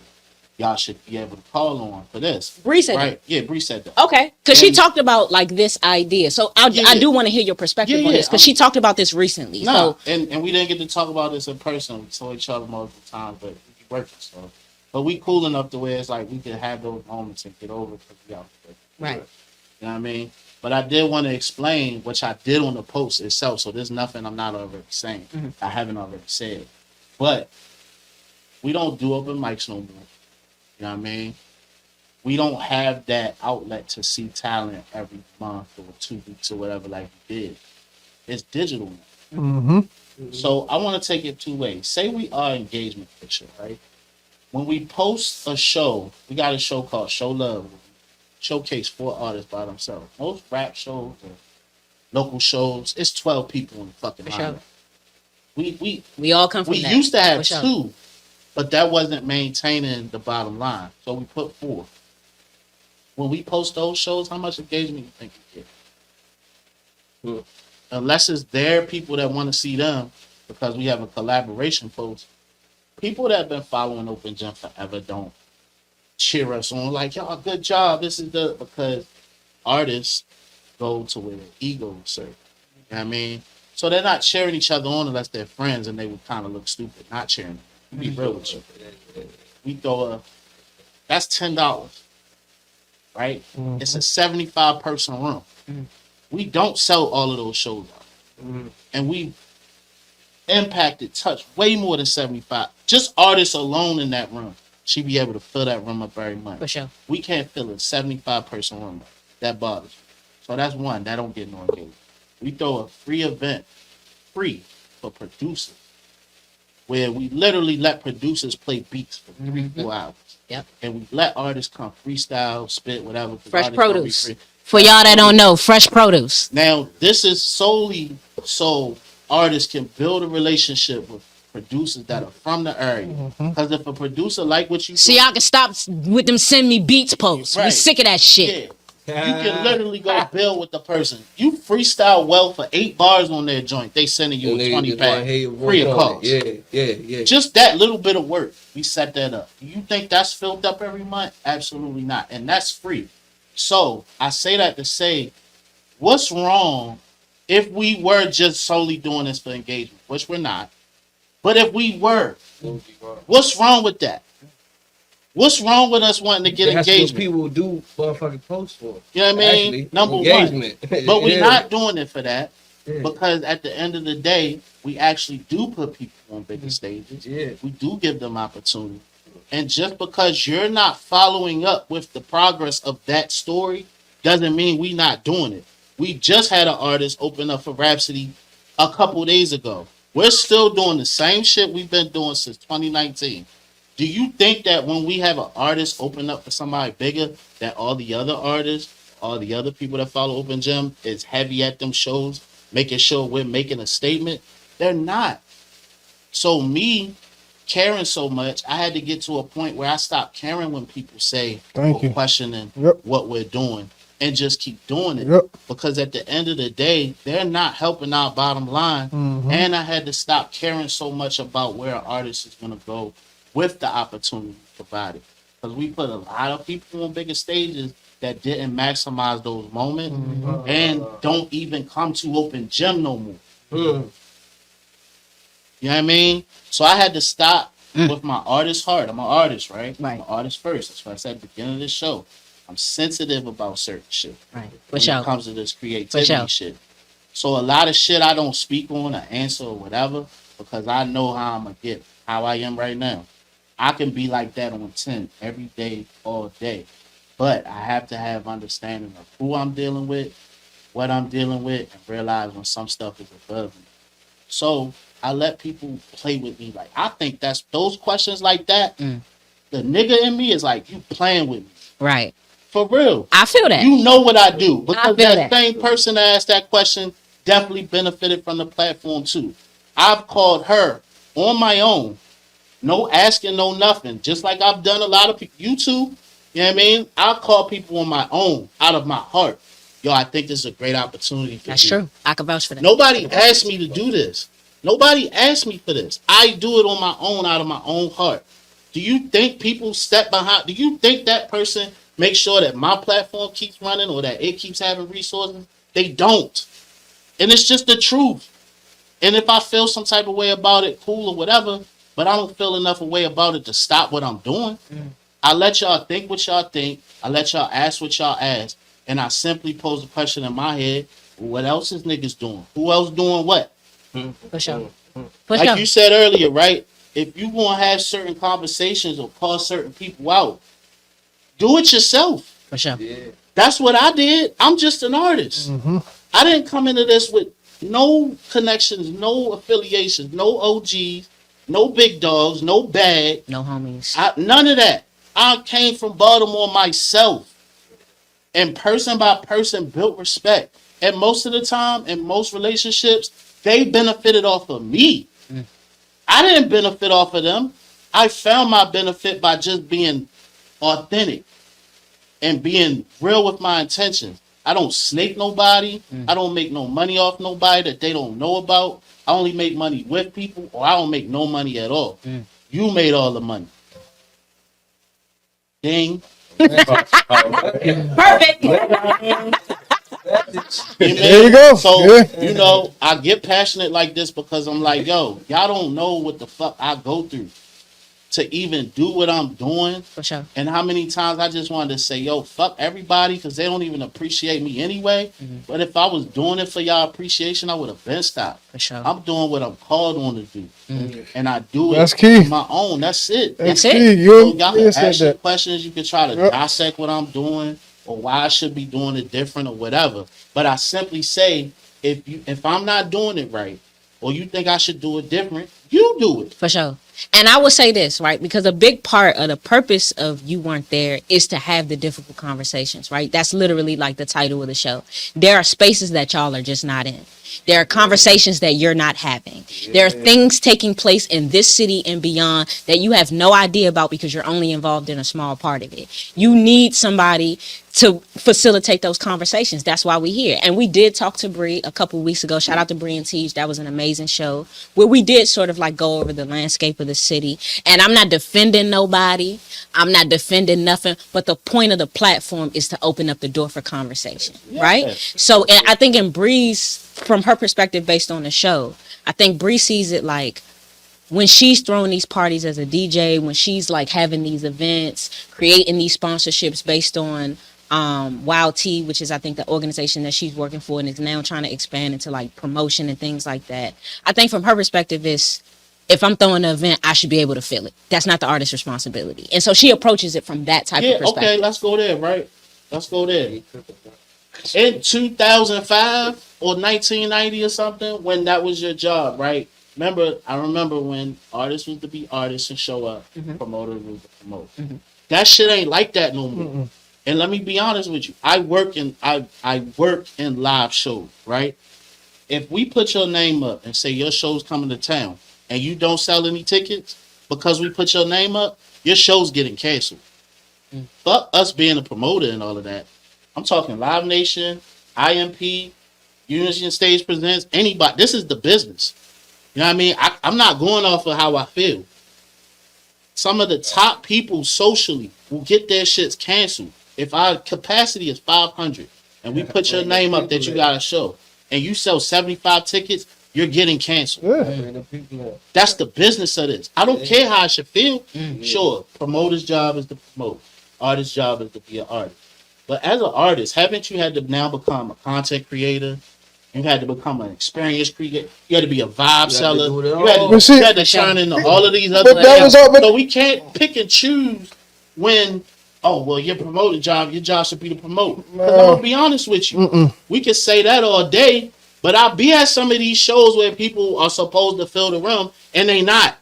y'all should be able to call on for this. Bree said right? Yeah, Bree said that. Okay, because she And- talked about like this idea. So I Yeah. do want to hear your perspective Yeah, on yeah, this because she talked about this recently. Nah, So and we didn't get to talk about this in person. We saw each other multiple times, but we be working, so. But we cool enough to where it's like we can have those moments and get over because we out there. Right. You know what I mean? But I did want to explain, which I did on the post itself, so there's nothing I'm not already saying. I haven't already said. But we don't do open mics no more. You know what I mean? We don't have that outlet to see talent every month or 2 weeks or whatever like we did. It's digital now. Mm-hmm. So I want to take it two ways. Say we are engagement picture, right? When we post a show, we got a show called Show Love. We showcase 4 artists by themselves. Most rap shows or local shows, it's 12 people in the fucking For lineup. sure. We all come from We that. used to have For sure. 2, but that wasn't maintaining the bottom line. So we put 4. When we post those shows, how much engagement you think we get? Unless it's their people that want to see them, because we have a collaboration post. People that have been following Open Gym forever don't cheer us on like, y'all, good job. This is the, because artists go to where their ego is served. You know what I mean? So they're not cheering each other on unless they're friends and they would kind of look stupid not cheering. To be real with you. We throw that's $10, right? It's a 75 person room. We don't sell all of those shows out. And we impacted, touched way more than 75. Just artists alone in that room. She be able to fill that room up very much. For sure. We can't fill a 75 person room up. That bothers me. So that's one. That don't get no engagement. We throw a free event, free for producers, where we literally let producers play beats for 3-4 hours. Yep. And we let artists come freestyle, spit, whatever. 'cause Fresh artists gonna be produce. free. For y'all that don't know, fresh produce. Now, this is solely so artists can build a relationship with producers that are from the area. Because if a producer like what you So do, y'all can stop with them send me beats posts. We Right. sick of that shit. yeah, you can literally go build with the person. You freestyle well for 8 bars on their joint. They sending you a 20 pack free of cost. Yeah. Just that little bit of work, we set that up. You think that's filled up every month? Absolutely not. And that's free. So I say that to say, what's wrong if we were just solely doing this for engagement, which we're not. But if we were, what's wrong with that? What's wrong with us wanting to get That's engagement? what people do motherfucking post for. You know what I mean? Actually, Number engagement. one. But we're Yeah. not doing it for that. Yeah. Because at the end of the day, we actually do put people on bigger stages. Yeah. We do give them opportunity. And just because you're not following up with the progress of that story doesn't mean we not doing it. We just had an artist open up for Rhapsody a couple days ago. We're still doing the same shit we've been doing since 2019. Do you think that when we have an artist open up for somebody bigger, that all the other artists, all the other people that follow Open Gym is heavy at them shows, making sure we're making a statement? They're not. So me caring so much, I had to get to a point where I stopped caring when people say Thank or you. questioning Yep. what we're doing and just keep doing it. Yep. Because at the end of the day, they're not helping our bottom line. And I had to stop caring so much about where an artist is going to go with the opportunity provided. Because we put a lot of people on bigger stages that didn't maximize those moments and don't even come to Open Gym no more. You know what I mean? So I had to stop with my artist heart. I'm an artist, right? Right. I'm an artist first. That's what I said at the beginning of this show. I'm sensitive about certain shit Right. For when sure. it comes to this creativity sure. shit. So a lot of shit I don't speak on or answer or whatever because I know how I'm gonna get, how I am right now. I can be like that on 10 every day, all day. But I have to have understanding of who I'm dealing with, what I'm dealing with, and realize when some stuff is above me. So I let people play with me. Like, I think that's those questions like that. The nigga in me is like, you playing with me. Right. For real. I feel that. You know what I do. Because feel that that. same person that asked that question definitely benefited from the platform too. I've called her on my own. No asking, no nothing. Just like I've done a lot of people. You too. You know what I mean? I'll call people on my own, out of my heart. Yo, I think this is a great opportunity for That's you. true. I can vouch for that. Nobody asked me to do this. Nobody asked me for this. I do it on my own, out of my own heart. Do you think people step behind? Do you think that person makes sure that my platform keeps running or that it keeps having resources? They don't. And it's just the truth. And if I feel some type of way about it, cool or whatever, but I don't feel enough a way about it to stop what I'm doing. I let y'all think what y'all think. I let y'all ask what y'all ask. And I simply pose the question in my head, what else is niggas doing? Who else doing what? For sure. For Like sure. you said earlier, right? If you want to have certain conversations or call certain people out, do it yourself. For sure. That's what I did. I'm just an artist. I didn't come into this with no connections, no affiliations, no OGs, no big dogs, no bag. No homies. None of that. I came from Baltimore myself. And person by person built respect. And most of the time, in most relationships, they benefited off of me. I didn't benefit off of them. I found my benefit by just being authentic and being real with my intentions. I don't snake nobody. I don't make no money off nobody that they don't know about. I only make money with people, or I don't make no money at all. You made all the money. Ding. Perfect. There you go. So, Yeah. you know, I get passionate like this because I'm like, yo, y'all don't know what the fuck I go through to even do what I'm doing. For sure. And how many times I just wanted to say, yo, fuck everybody because they don't even appreciate me anyway. But if I was doing it for y'all appreciation, I would have been stopped. For sure. I'm doing what I'm called on to do. And I do That's it key. on my own. That's it. That's That's it. key. So You y'all can said ask you that. questions. You can try to Yep. dissect what I'm doing or why I should be doing it different or whatever. But I simply say, if I'm not doing it right, or you think I should do it different, you do it. For sure. And I would say this, right? Because a big part of the purpose of You Weren't There is to have the difficult conversations, right? That's literally like the title of the show. There are spaces that y'all are just not in. There are conversations that you're not having. There are things taking place in this city and beyond that you have no idea about because you're only involved in a small part of it. You need somebody to facilitate those conversations. That's why we're here. And we did talk to Bree a couple weeks ago. Shout out to Bree and Teach. That was an amazing show where we did sort of like go over the landscape of the city. And I'm not defending nobody. I'm not defending nothing. But the point of the platform is to open up the door for conversation, right? So and I think in Bree's, from her perspective based on the show, I think Bree sees it like when she's throwing these parties as a DJ, when she's like having these events, creating these sponsorships based on Wild Tea, which is I think the organization that she's working for and is now trying to expand into like promotion and things like that. I think from her perspective is if I'm throwing an event, I should be able to fill it. That's not the artist's responsibility. And so she approaches it from that type of perspective. Okay, let's go there, right? Let's go there. In 2005 or 1990 or something, when that was your job, right? I remember when artists was to be artists and show up, promoters was to promote. That shit ain't like that no more. And let me be honest with you, I work in live shows, right? If we put your name up and say your show's coming to town and you don't sell any tickets because we put your name up, your show's getting canceled. Fuck us being a promoter and all of that. I'm talking Live Nation, IMP, Unison Stage Presents, anybody. This is the business. You know what I mean? I'm not going off of how I feel. Some of the top people socially will get their shits canceled. If our capacity is 500 and we put your name up that you got a show and you sell 75 tickets, you're getting canceled. Yeah. That's the business of this. I don't care how I should feel. Sure, promoter's job is to promote. Artist's job is to be an artist. But as an artist, haven't you had to now become a content creator? You had to become an experience creator. You had to be a vibe seller. You had to shine into all of these other things. So we can't pick and choose when, oh, well, your promoting job, your job should be to promote. Because I'm going to be honest with you. We can say that all day, but I'll be at some of these shows where people are supposed to fill the room, and they not.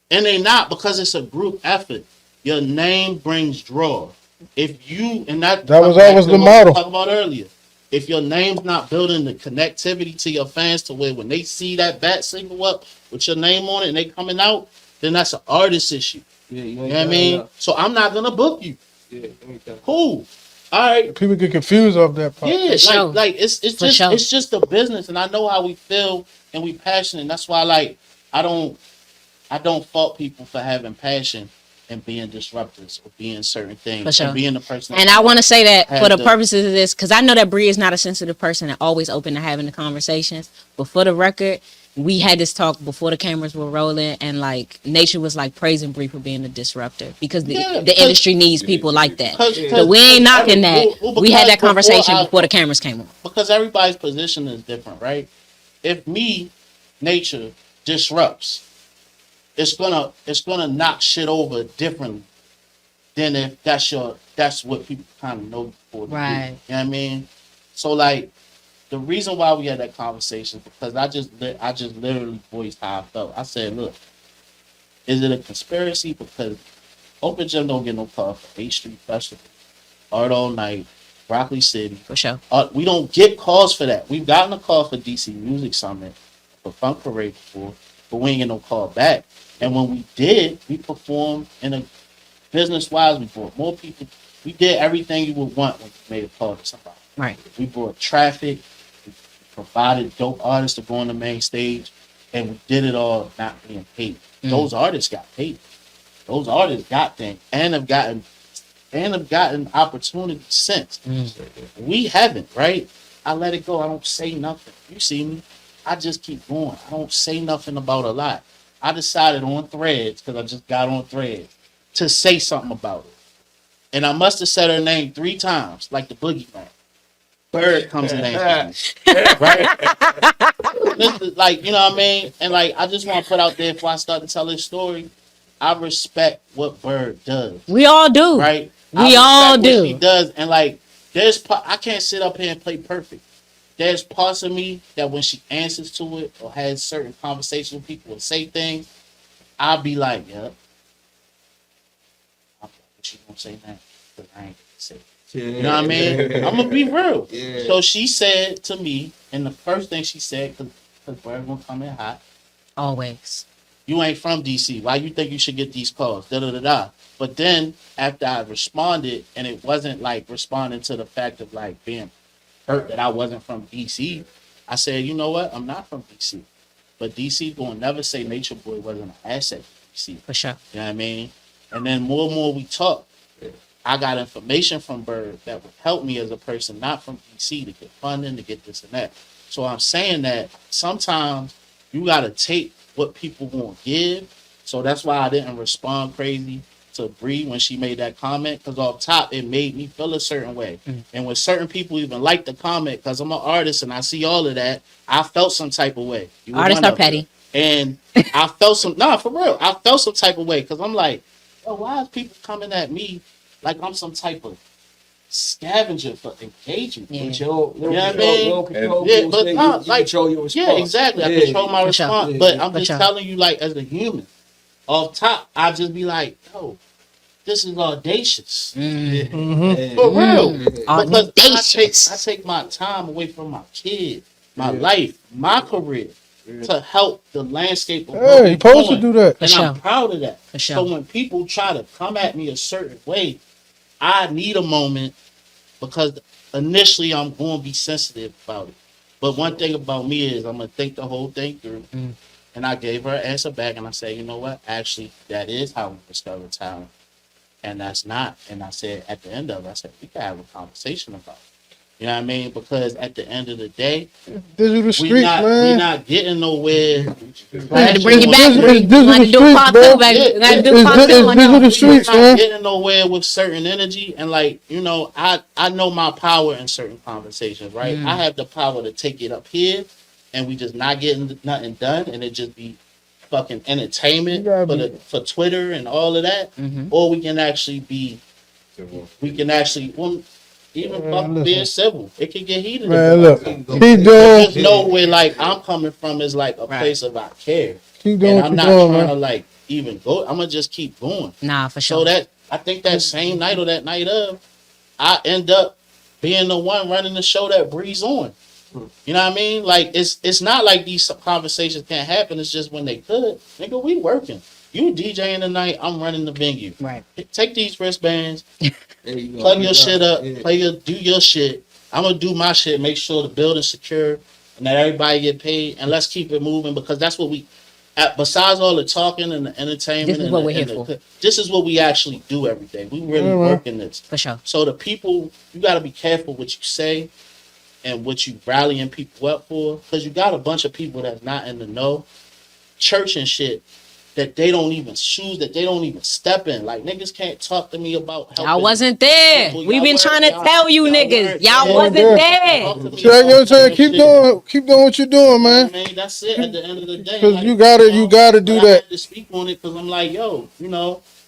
And they not because it's a group effort. Your name brings draw. If you, and that was always the model. Talk about earlier. If your name's not building the connectivity to your fans to where when they see that bat single up with your name on it and they coming out, then that's an artist issue. You know what I mean? So I'm not gonna book you. Cool. All right. People get confused off that part. Yeah, like it's just a business, and I know how we feel and we passionate. And that's why I I don't fault people for having passion and being disruptors or being certain things For sure. and being the person. And I want to say that for the the- purposes of this, because I know that Bree is not a sensitive person and always open to having the conversations. But for the record, we had this talk before the cameras were rolling, and like Nature was like praising Bree for being a disruptor because the industry needs people like that. So we ain't knocking that. We had that conversation before the cameras came on. Because everybody's position is different, right? If me, Nature, disrupts, it's gonna knock shit over differently than if that's what people kind of know you for. Right. You know what I mean? So like the reason why we had that conversation because I just literally voiced how I felt. I said, look, is it a conspiracy? Because Open Gym don't get no call for 8th Street Festival, Art All Night, Broccoli City. For sure. We don't get calls for that. We've gotten a call for DC Music Summit, for Funk Parade before, but we ain't get no call back. And when we did, we performed in a business-wise. We brought more people. We did everything you would want when you made a call to somebody. Right. We brought traffic. We provided dope artists to go on the main stage, and we did it all not being paid. Those artists got paid. Those artists got things and have gotten opportunity since. We haven't, right? I let it go. I don't say nothing. You see me? I just keep going. I don't say nothing about a lot. I decided on Threads, because I just got on Threads, to say something about it. And I must have said her name 3 times, like the boogeyman. Bird comes in name, right? This is like, you know what I mean? And like, I just want to put out there before I start to tell this story, I respect what Bird does. We all do. Right? We all do. What she does. And like, I can't sit up here and play perfect. There's parts of me that when she answers to it or has certain conversations with people and say things, I'll be like, yep. What you gonna say now? Because I ain't gonna say it. You know what I mean? I'm gonna be real. Yeah. So she said to me, and the first thing she said, because we're gonna come in hot. Always. You ain't from DC. Why you think you should get these calls? Da da da da. But then after I responded, and it wasn't like responding to the fact of like being hurt that I wasn't from DC, I said, you know what? I'm not from DC. But DC gonna never say Nature Boy wasn't an asset to DC. For sure. You know what I mean? And then more and more we talk, I got information from Bird that would help me as a person not from DC to get funding, to get this and that. So I'm saying that sometimes you gotta take what people won't give. So that's why I didn't respond crazy to Bree when she made that comment, because off top it made me feel a certain way. And when certain people even like the comment, because I'm an artist and I see all of that, I felt some type of way. You were Artists one are of them. petty. And I felt for real, I felt some type of way, because I'm like, oh, why is people coming at me like I'm some type of scavenger for engagement? Yeah. But you don't know what I mean? you don't control Yeah, people's but thing. no, You like, control your response. yeah, exactly. I control my For sure. response. Yeah. But I'm For just sure. telling you, like, as a human, off top, I just be like, yo, this is audacious. For real. Because Audacious. I take my time away from my kids, my life, my career, to help the landscape of what Hey, we're you supposed to doing. do that. And For I'm sure. proud of that. For sure. So when people try to come at me a certain way, I need a moment, because initially I'm going to be sensitive about it. But one thing about me is I'm going to think the whole thing through. And I gave her an answer back, and I said, you know what? Actually, that is how we discover talent. And that's not. And I said, at the end of it, I said, we can have a conversation about it. You know what I mean? Because at the end of the day, Digital we're streets, man. not getting nowhere. We had to bring you back. It's We digital had to do streets, part bro. 2, baby. We had to do It's part 2 on digital that. streets, We're not man. getting nowhere with certain energy. And like, you know, I know my power in certain conversations, right? I have the power to take it up here and we just not getting nothing done, and it just be fucking entertainment You gotta for Twitter and all of that. Or we can actually be, well, even fuck listen. being civil. It can get heated. Man, look, keep Just doing, know where like I'm coming from is like a place of I care. keep doing And what I'm you're not doing, trying to man. like even go. I'm gonna just keep going. Nah, for So sure. that I think that same night or that night of, I end up being the one running the show that Breeze on. You know what I mean? Like it's not like these conversations can't happen. It's just when they could. Nigga, we working. You DJing tonight, I'm running the venue. Right. Take these wristbands, There you go. plug your shit up, Yeah. do your shit. I'm gonna do my shit, make sure the building's secure and that everybody get paid, and let's keep it moving, because that's what besides all the talking and the entertainment, This is and what the, we're here and for. this is what we actually do every day. We really Yeah, man. work in this. For sure. So the people, you got to be careful what you say and what you rallying people up for, because you got a bunch of people that's not in the know, church and shit, that they don't even shoes that they don't even step in. Like niggas can't talk to me about helping. Y'all wasn't there. people. We've Y'all been weren't- trying to y'all- tell you y'all niggas. weren't Y'all there. wasn't there. there. Talk to me So, you know what I'm about saying? that Keep shit. doing what you're doing, You know man. what I mean, that's it. At the end of the day, 'Cause like, you gotta do but I that. had to speak on it because I'm like, yo,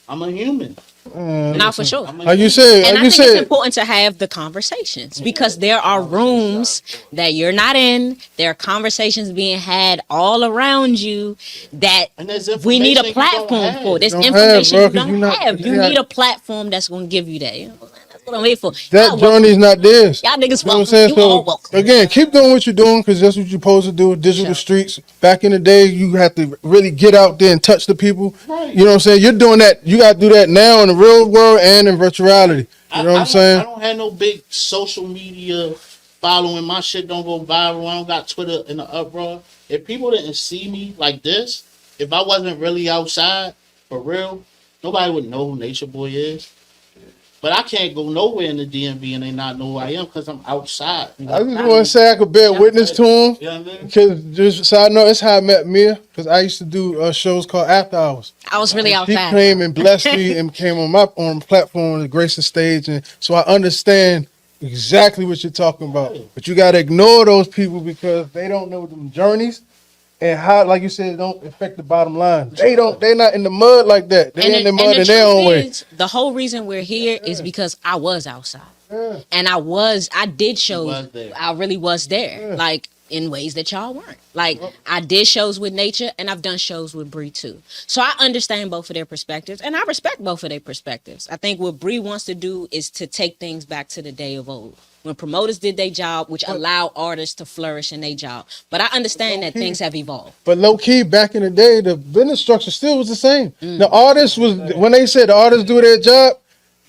I'm a human. Not for sure. I'm a Like you human. said, And like I you think it's said, important to have the conversations because there are rooms that you're not in. There are conversations being had all around you that And there's we need a information you don't platform have. for. There's You don't information have, bro, you 'cause you're don't not- have. You yeah. need a platform that's going to give you that. You know, that's what I'm here for. that Y'all welcome. journey's not theirs. Y'all niggas You know what I'm welcome. saying? You all So welcome. again, keep doing what you're doing because that's what you're supposed to do. Digital Sure. streets. Back in the day, you had to really get out there and touch the people. Right. You know what I'm saying? You're doing that. You got to do that now in the real world and in virtuality. You know what I'm I saying? don't have no big social media following. My shit don't go viral. I don't got Twitter in the uproar. If people didn't see me like this, if I wasn't really outside for real, nobody would know who Nature Boy is. But I can't go nowhere in the DMV and they not know who I am because I'm outside. I just want to say I could bear witness to him. You know what I mean? Because just so I know, that's how I met Mia. Because I used to do shows called After Hours. I was really She outside. came and blessed me and came on my platform on the Grace the Stage, and so I understand exactly what you're talking about. Yeah. But you gotta ignore those people because they don't know them journeys and how, like you said, it don't affect the bottom line. They're not in the mud like that. They in the mud in their own way. The whole reason we're here is because I was outside. Yeah. And I did shows. was there. I really was there. Yeah. Like in ways that y'all weren't. Like I did shows with Nature and I've done shows with Bree too. So I understand both of their perspectives and I respect both of their perspectives. I think what Bree wants to do is to take things back to the day of old. When promoters did their job, which allowed artists to flourish in their job. But I understand that things have evolved. But low key, back in the day, the business structure still was the same. The artists was when they said the artists do their job,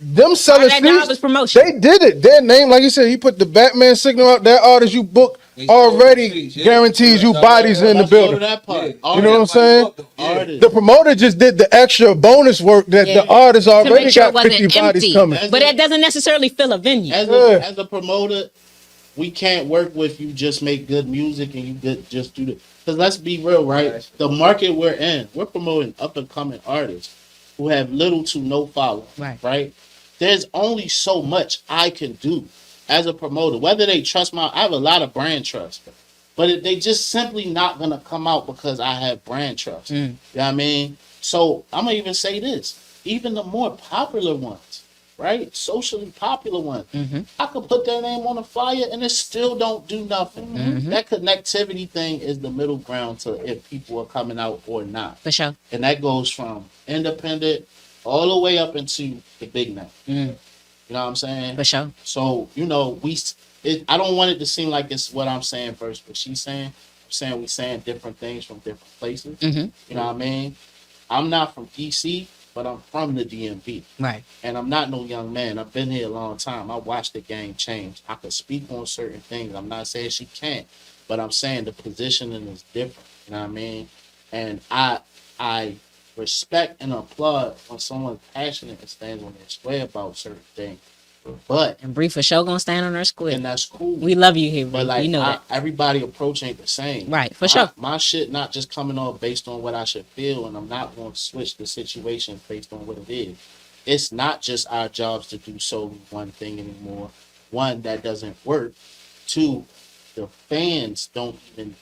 them selling Part of that job streets, is promotion. they did it. Their name, like you said, he put the Batman signal out. That artist you book already guarantees you bodies in the Let's go to building. that part. You know what I'm saying? Artists. The promoter just did the extra bonus work that Yeah. the artist To already make sure it got wasn't 50 bodies empty. coming. As But a- that doesn't necessarily fill a venue. Yeah. As a promoter, we can't work with you just make good music and just do the. Because let's be real, right? The market we're in, we're promoting up and coming artists who have little to no following. Right? There's only so much I can do as a promoter. Whether they trust I have a lot of brand trust, but they just simply not gonna come out because I have brand trust. You know what I mean? So I'm gonna even say this: even the more popular ones, right? Socially popular ones, I could put their name on a flyer and it still don't do nothing. That connectivity thing is the middle ground to if people are coming out or not. For sure. And that goes from independent all the way up into the big name. You know what I'm saying? For sure. So, I don't want it to seem like it's what I'm saying versus what she's saying. I'm saying we saying different things from different places. You know what I mean? I'm not from DC, but I'm from the DMV. Right. And I'm not no young man. I've been here a long time. I watched the game change. I could speak on certain things. I'm not saying she can't, but I'm saying the positioning is different. You know what I mean? And I respect and applaud when someone's passionate and stands on their square about certain things. But And Bree for sure gonna stand on her square. and that's cool. We love you here, Bree. But like you know that. everybody approach ain't the same. Right, for sure. My shit not just coming off based on what I should feel, and I'm not going to switch the situation based on what it is. It's not just our jobs to do solely one thing anymore. One, that doesn't work. Two, the fans don't even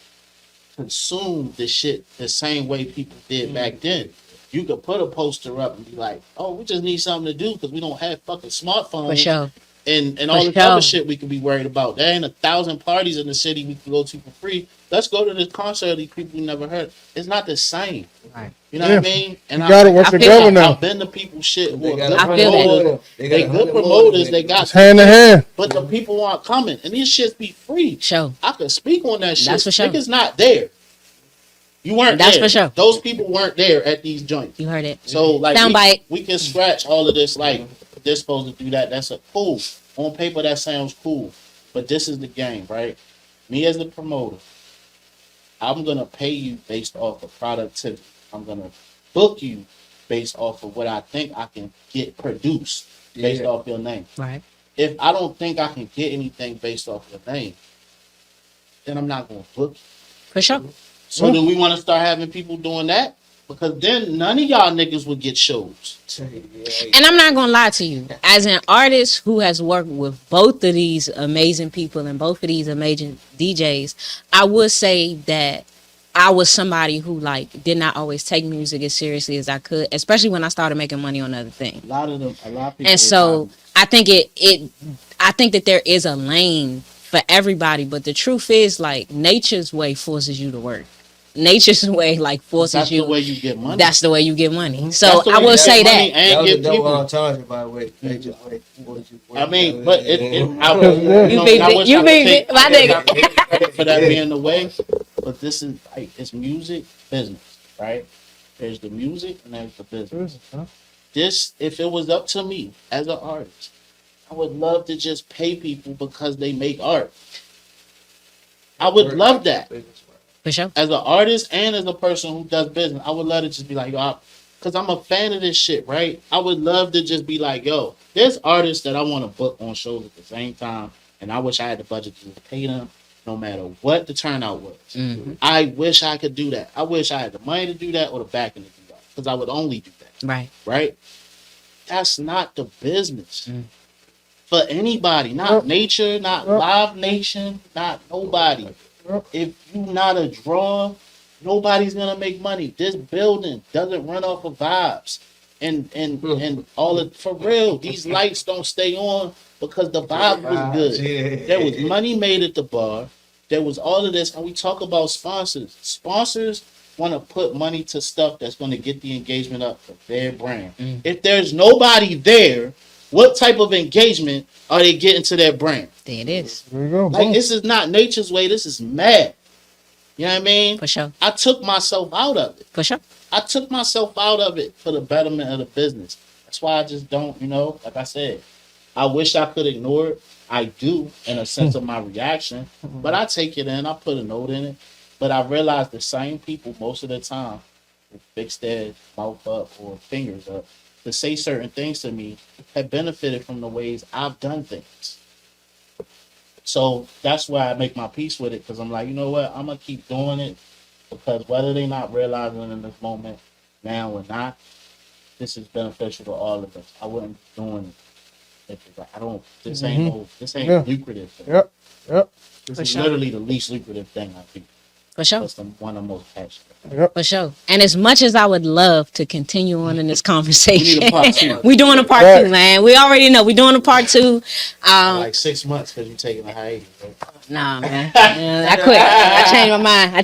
consume the shit the same way people did back then. You could put a poster up and be like, "Oh, we just need something to do because we don't have fucking smartphones." For sure. And all For this other sure. shit we could be worried about. There ain't 1,000 parties in the city we can go to for free. Let's go to this concert of these people we never heard. It's not the same. Right. You know Yeah. what I mean? And You gotta work I feel together that. now. I've been to people shit who They are got good I feel that. promoters. They They got good 100 more promoters. than They niggas. got It's hand in hand. but the people aren't coming. And these shits be free. Sure. I could speak on that shit. That's for sure. Niggas not there. You weren't That's there. for sure. Those people weren't there at these joints. You heard it. So like Soundbite. we can scratch all of this like they're supposed to do that. That's a cool. On paper that sounds cool. But this is the game, right? Me as the promoter, I'm gonna pay you based off of productivity. I'm gonna book you based off of what I think I can get produced based off your name. Right. If I don't think I can get anything based off your name, then I'm not gonna book you. For sure. So do we want to start having people doing that? Because then none of y'all niggas would get shows. And I'm not gonna lie to you, as an artist who has worked with both of these amazing people and both of these amazing DJs, I would say that I was somebody who like did not always take music as seriously as I could, especially when I started making money on other things. A lot of people. And so I think I think that there is a lane for everybody, but the truth is like nature's way forces you to work. Nature's way like forces that's you. the way you get money. That's the way you get money. That's So the I way will you say get money that. and That was get a dope people. ontology, by the way. They just wait. I mean, but I You wish you I could beat take it, my nigga. credit for that being the way. But this is like it's music business, right? There's the music and there's the business. This, if it was up to me as an artist, I would love to just pay people because they make art. I would love that. For sure. As an artist and as a person who does business, I would love to just be like, yo, because I'm a fan of this shit, right? I would love to just be like, yo, there's artists that I want to book on shows at the same time, and I wish I had the budget to pay them no matter what the turnout was. Mm-hmm. I wish I could do that. I wish I had the money to do that or the backing to do that, because I would only do that, Right. right? That's not the business. Mm. For anybody, not Nature, not Live Nation, not nobody. If you not a draw, nobody's gonna make money. This building doesn't run off of vibes, and all of for real. These lights don't stay on because the vibe was good. There was money made at the bar. There was all of this, and we talk about sponsors. Sponsors want to put money to stuff that's going to get the engagement up for their brand. If there's nobody there, what type of engagement are they getting to their brand? There it is. There you go. Like, this is not Nature's way. This is mad. You know what I mean? For sure. I took myself out of it. For sure. I took myself out of it for the betterment of the business. That's why I just don't, like I said, I wish I could ignore it. I do in a sense of my reaction, but I take it in. I put a note in it. But I realize the same people most of the time will fix their mouth up or fingers up to say certain things to me have benefited from the ways I've done things. So that's why I make my peace with it, because I'm like, you know what? I'm going to keep doing it, because whether they're not realizing it in this moment now or not, this is beneficial to all of us. I wouldn't be doing it if it's like, this ain't Yeah. lucrative. Yep. This For is sure. literally the least lucrative thing I do. For sure. That's the one I'm most passionate about. For sure. And as much as I would love to continue on in this conversation, We need a part two. we doing a part Right. 2, man. We already know we doing a part 2. Like 6 months because you're taking a hiatus. Right? Nah, man. I quit. I changed my mind. I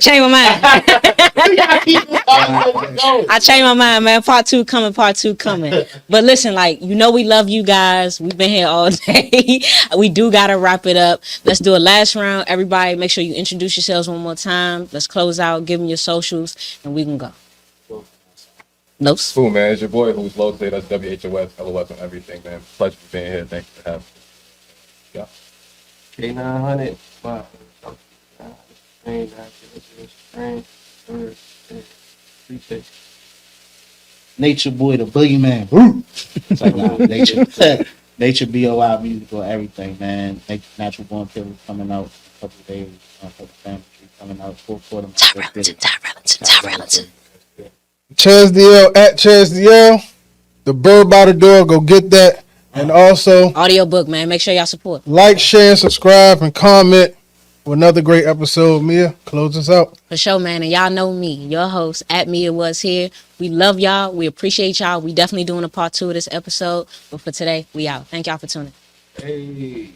changed my mind, man. Part 2 coming. But listen, like, we love you guys. We've been here all day. We do got to wrap it up. Let's do a last round. Everybody, make sure you introduce yourselves one more time. Let's close out. Give them your socials, and we can go. Nope. Cool, man. It's your boy who's located. That's WHOS, LOS on everything, man. Pleasure for being here. Thanks for having me. Yeah. KAE-9 Hunnid. Wow. Nature boy, the boogeyman. Woo! It's like, nah, nature BOI music or everything, man. Natural Born Killers coming out in a couple of days. Family Tree coming out. Fourth quarter. Relative. Chaz DL at Chaz DL. The bird by the door. Go get that. And also Audio book, man. Make sure y'all support. like, share, and subscribe, and comment for another great episode. Mia, close us out. For sure, man. And y'all know me, your host, at Mia Was Here. We love y'all. We appreciate y'all. We definitely doing a part 2 of this episode. But for today, we out. Thank y'all for tuning. Hey.